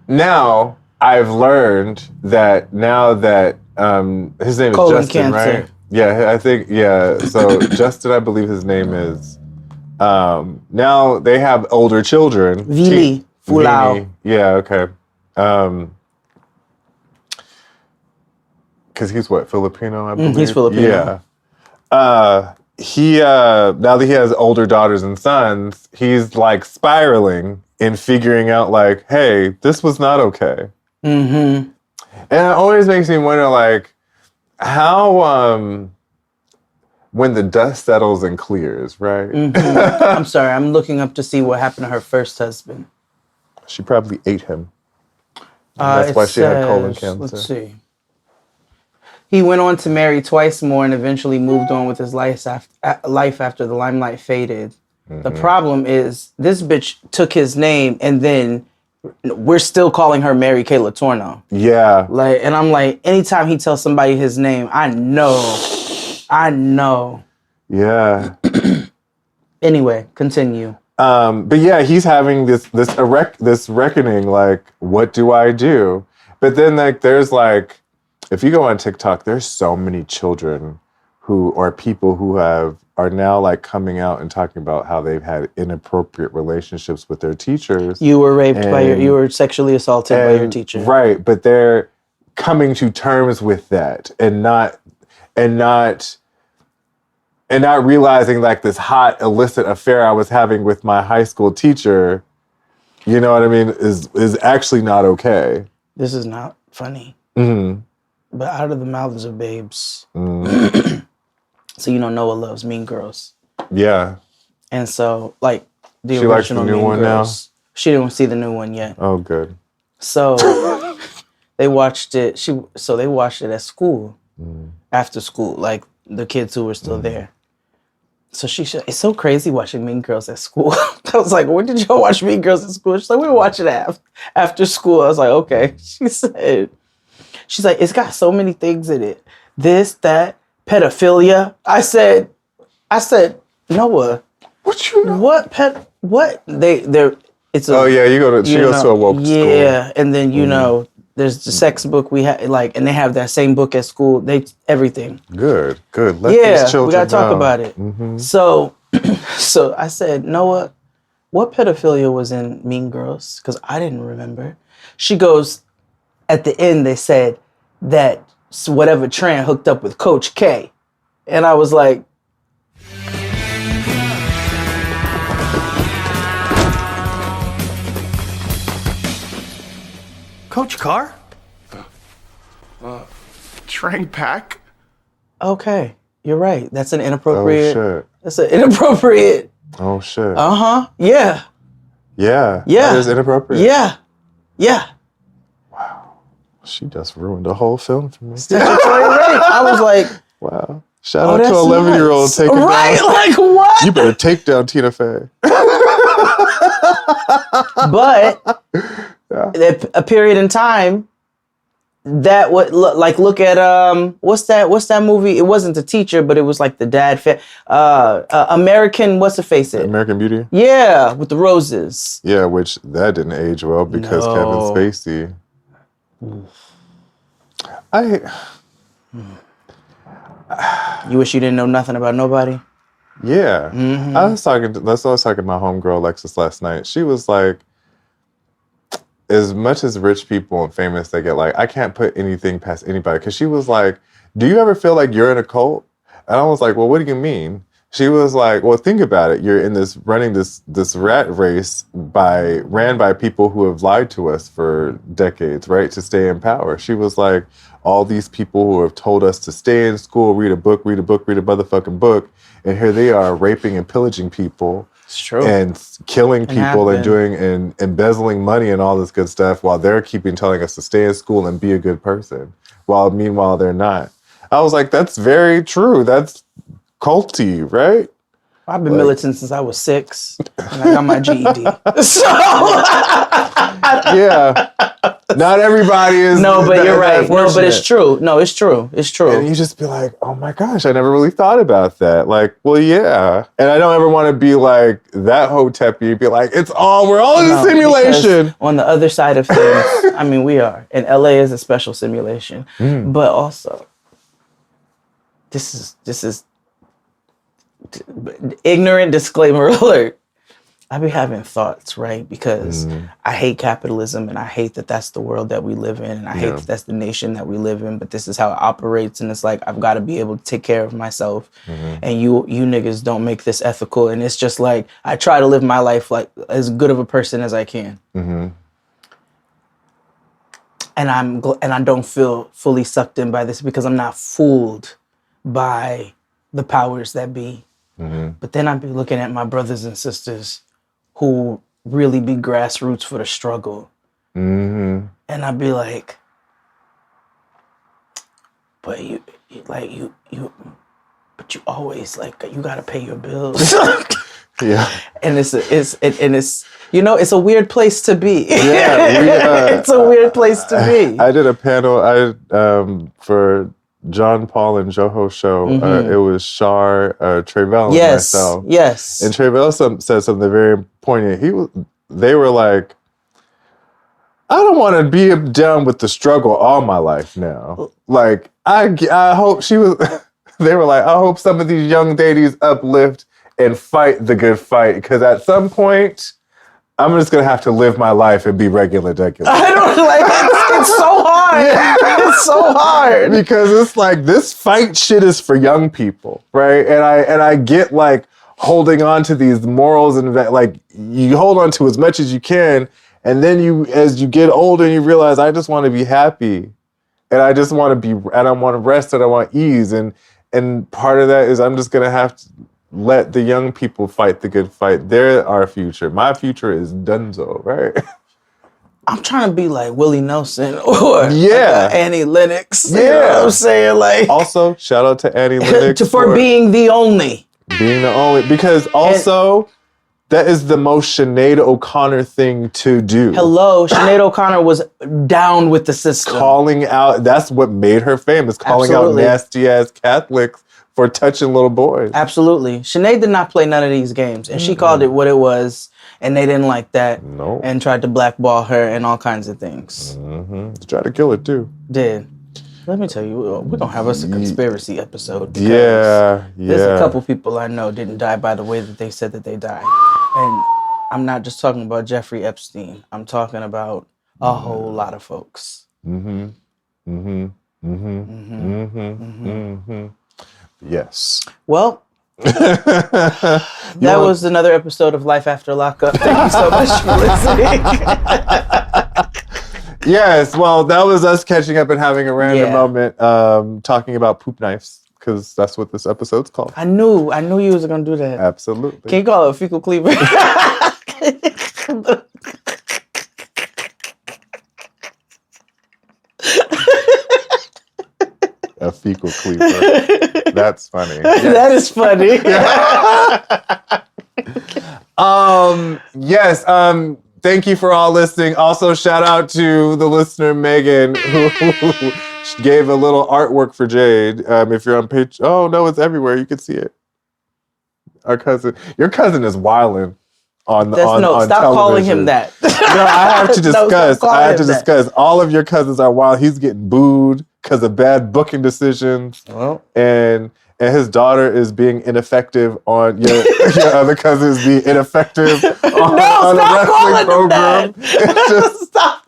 now I've learned that his name is Colon Justin, cancer. right? Yeah, I think, yeah. So Justin, I believe his name is. Now they have older children. Vili Fulao. Yeah, okay. Because he's what, Filipino, I believe? He's Filipino. Yeah. Now that he has older daughters and sons, he's like spiraling in figuring out like, hey, this was not okay. And it always makes me wonder like, how, when the dust settles and clears, right? I'm sorry, I'm looking up to see what happened to her first husband. She probably ate him. That's why she had colon cancer. Let's see. He went on to marry twice more and eventually moved on with his life after the limelight faded. The problem is this bitch took his name and then we're still calling her Mary Kay Letourneau. Yeah. Like, and I'm like, anytime he tells somebody his name, I know. Yeah. Anyway, continue. But yeah, he's having this reckoning, like, what do I do? But then like there's like, if you go on TikTok, there's so many children or people who are now like coming out and talking about how they've had inappropriate relationships with their teachers. You were raped you were sexually assaulted by your teacher. Right, but they're coming to terms with that and not realizing like this hot illicit affair I was having with my high school teacher, you know what I mean, is actually not okay. This is not funny. But out of the mouths of babes. So Noah loves Mean Girls. Yeah. And so like the she original likes the new Mean one Girls. Now? She didn't see the new one yet. Oh, good. So they watched it. They watched it at school, after school, like the kids who were still there. So it's so crazy watching Mean Girls at school. I was like, when did y'all watch Mean Girls at school? She's like, we were watching it after school. I was like, okay. She's like, it's got so many things in it. This, that, pedophilia. I said, Noah, what you know? What it's a, she goes to a woke school. Yeah, and then there's the sex book we had, like, and they have that same book at school. Everything. Good. Let these children we gotta talk know. about it. So I said, Noah, what pedophilia was in Mean Girls? Because I didn't remember. She goes, at the end they said that whatever Tran hooked up with Coach K, and I was like, Coach Carr? Trang Pak? okay, you're right. That's an inappropriate. Oh, shit. That's an inappropriate. Oh, shit. Yeah. Yeah. Yeah. That is inappropriate. Yeah. Wow. She just ruined the whole film for me. Statutory rape. I was like, wow. Shout out to 11-year-old taking down. Right? Like what? You better take down Tina Fey. But a period in time that would look at what's that movie? It wasn't The Teacher, but it was like the dad. American, what's the face it? American Beauty. Yeah, with the roses. Yeah, which that didn't age well because Kevin Spacey. You wish you didn't know nothing about nobody? Yeah. I was talking to my homegirl Alexis last night. She was like, as much as rich people and famous they get, like, I can't put anything past anybody. Because she was like, do you ever feel like you're in a cult? And I was like, well, what do you mean? She was like, well, think about it. You're in running this rat race ran by people who have lied to us for decades, right? To stay in power. She was like, all these people who have told us to stay in school, read a motherfucking book. And here they are raping and pillaging people. It's true. And killing people and embezzling money and all this good stuff while they're keeping telling us to stay in school and be a good person. While meanwhile, they're not. I was like, that's very true. That's culty, right? I've been militant since I was 6, and I got my GED. So yeah, not everybody is. No, but you're right. No, but it's true. No, it's true. It's true. And you just be like, oh my gosh, I never really thought about that. Like, well, yeah. And I don't ever want to be like that hotep. You'd be like, we're all in a simulation. On the other side of things, I mean, we are. And LA is a special simulation. But also, this is ignorant disclaimer alert. I be having thoughts, right? Because I hate capitalism, and I hate that that's the world that we live in, and I hate that that's the nation that we live in, but this is how it operates, and it's like, I've got to be able to take care of myself, and you niggas don't make this ethical, and it's just like, I try to live my life like as good of a person as I can. And I don't feel fully sucked in by this because I'm not fooled by the powers that be. But then I'd be looking at my brothers and sisters who really be grassroots for the struggle. And I'd be like, but you always like, you gotta pay your bills. Yeah. And it's you know, it's a weird place to be. Yeah, it's a weird place to be. I did a panel for John Paul and Joho's show. It was Shar, Trayvell, and myself. Yes. And Trayvell said something very poignant. They were like, I don't want to be down with the struggle all my life now. Like, I hope they were like, I hope some of these young ladies uplift and fight the good fight. Because at some point, I'm just going to have to live my life and be regular. I don't like it's so hard. Yeah. It's so hard. Because it's like, this fight shit is for young people, right? And I get like holding on to these morals and like you hold on to as much as you can. And then as you get older, you realize I just want to be happy. And I just want to and I want to rest and I want ease. And part of that is I'm just going to have to let the young people fight the good fight. They're our future. My future is donezo, right? I'm trying to be like Willie Nelson or Annie Lennox. Yeah. You know what I'm saying? Like, also, shout out to Annie Lennox for being the only. Being the only. Because also, that is the most Sinead O'Connor thing to do. Hello, Sinead O'Connor was down with the system. Calling out, that's what made her famous. Calling out nasty-ass Catholics for touching little boys. Absolutely. Sinead did not play none of these games. And she called it what it was. And they didn't like that. No. And tried to blackball her and all kinds of things. Tried to kill her too. Did. Let me tell you, we're going to have us a conspiracy episode. Yeah. There's a couple people I know didn't die by the way that they said that they died. And I'm not just talking about Jeffrey Epstein. I'm talking about a whole lot of folks. Yes. Well, that was another episode of Life After Lockup. Thank you so much for listening. Yes, well, that was us catching up and having a random moment talking about poop knives, because that's what this episode's called. I knew you was going to do that. Absolutely. Can you call it a fecal cleaver? A fecal cleaver. That's funny. Yes. That is funny. Yes. Thank you for all listening. Also, shout out to the listener Megan who gave a little artwork for Jade. If you're on page, oh no, it's everywhere. You can see it. Your cousin is wilding on stop television. calling him that. No, I have to discuss. All of your cousins are wild. He's getting booed because of bad booking decisions. Well, and his daughter is being ineffective on your other cousins being ineffective on a wrestling program. Stop.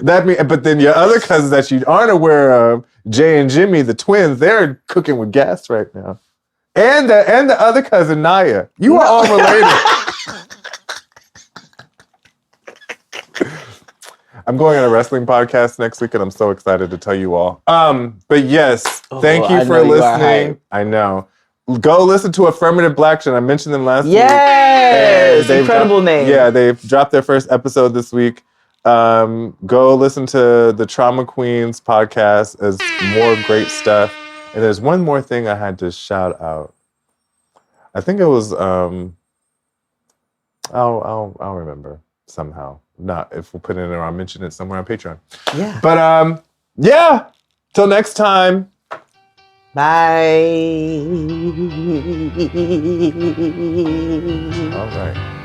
But then your other cousins that you aren't aware of, Jay and Jimmy, the twins, they're cooking with gas right now. And the other cousin, Naya. You are all related. I'm going on a wrestling podcast next week, and I'm so excited to tell you all. But yes, thank you for listening. I know. Go listen to Affirmative Blaction. I mentioned them last week. Yes! Incredible name. Yeah, they've dropped their first episode this week. Go listen to the Trauma Queens podcast as more great stuff. And there's one more thing I had to shout out. I think it was I'll remember somehow. Not if we'll put it in there, I'll mention it somewhere on Patreon. Yeah. But yeah. Till next time. Bye. All right.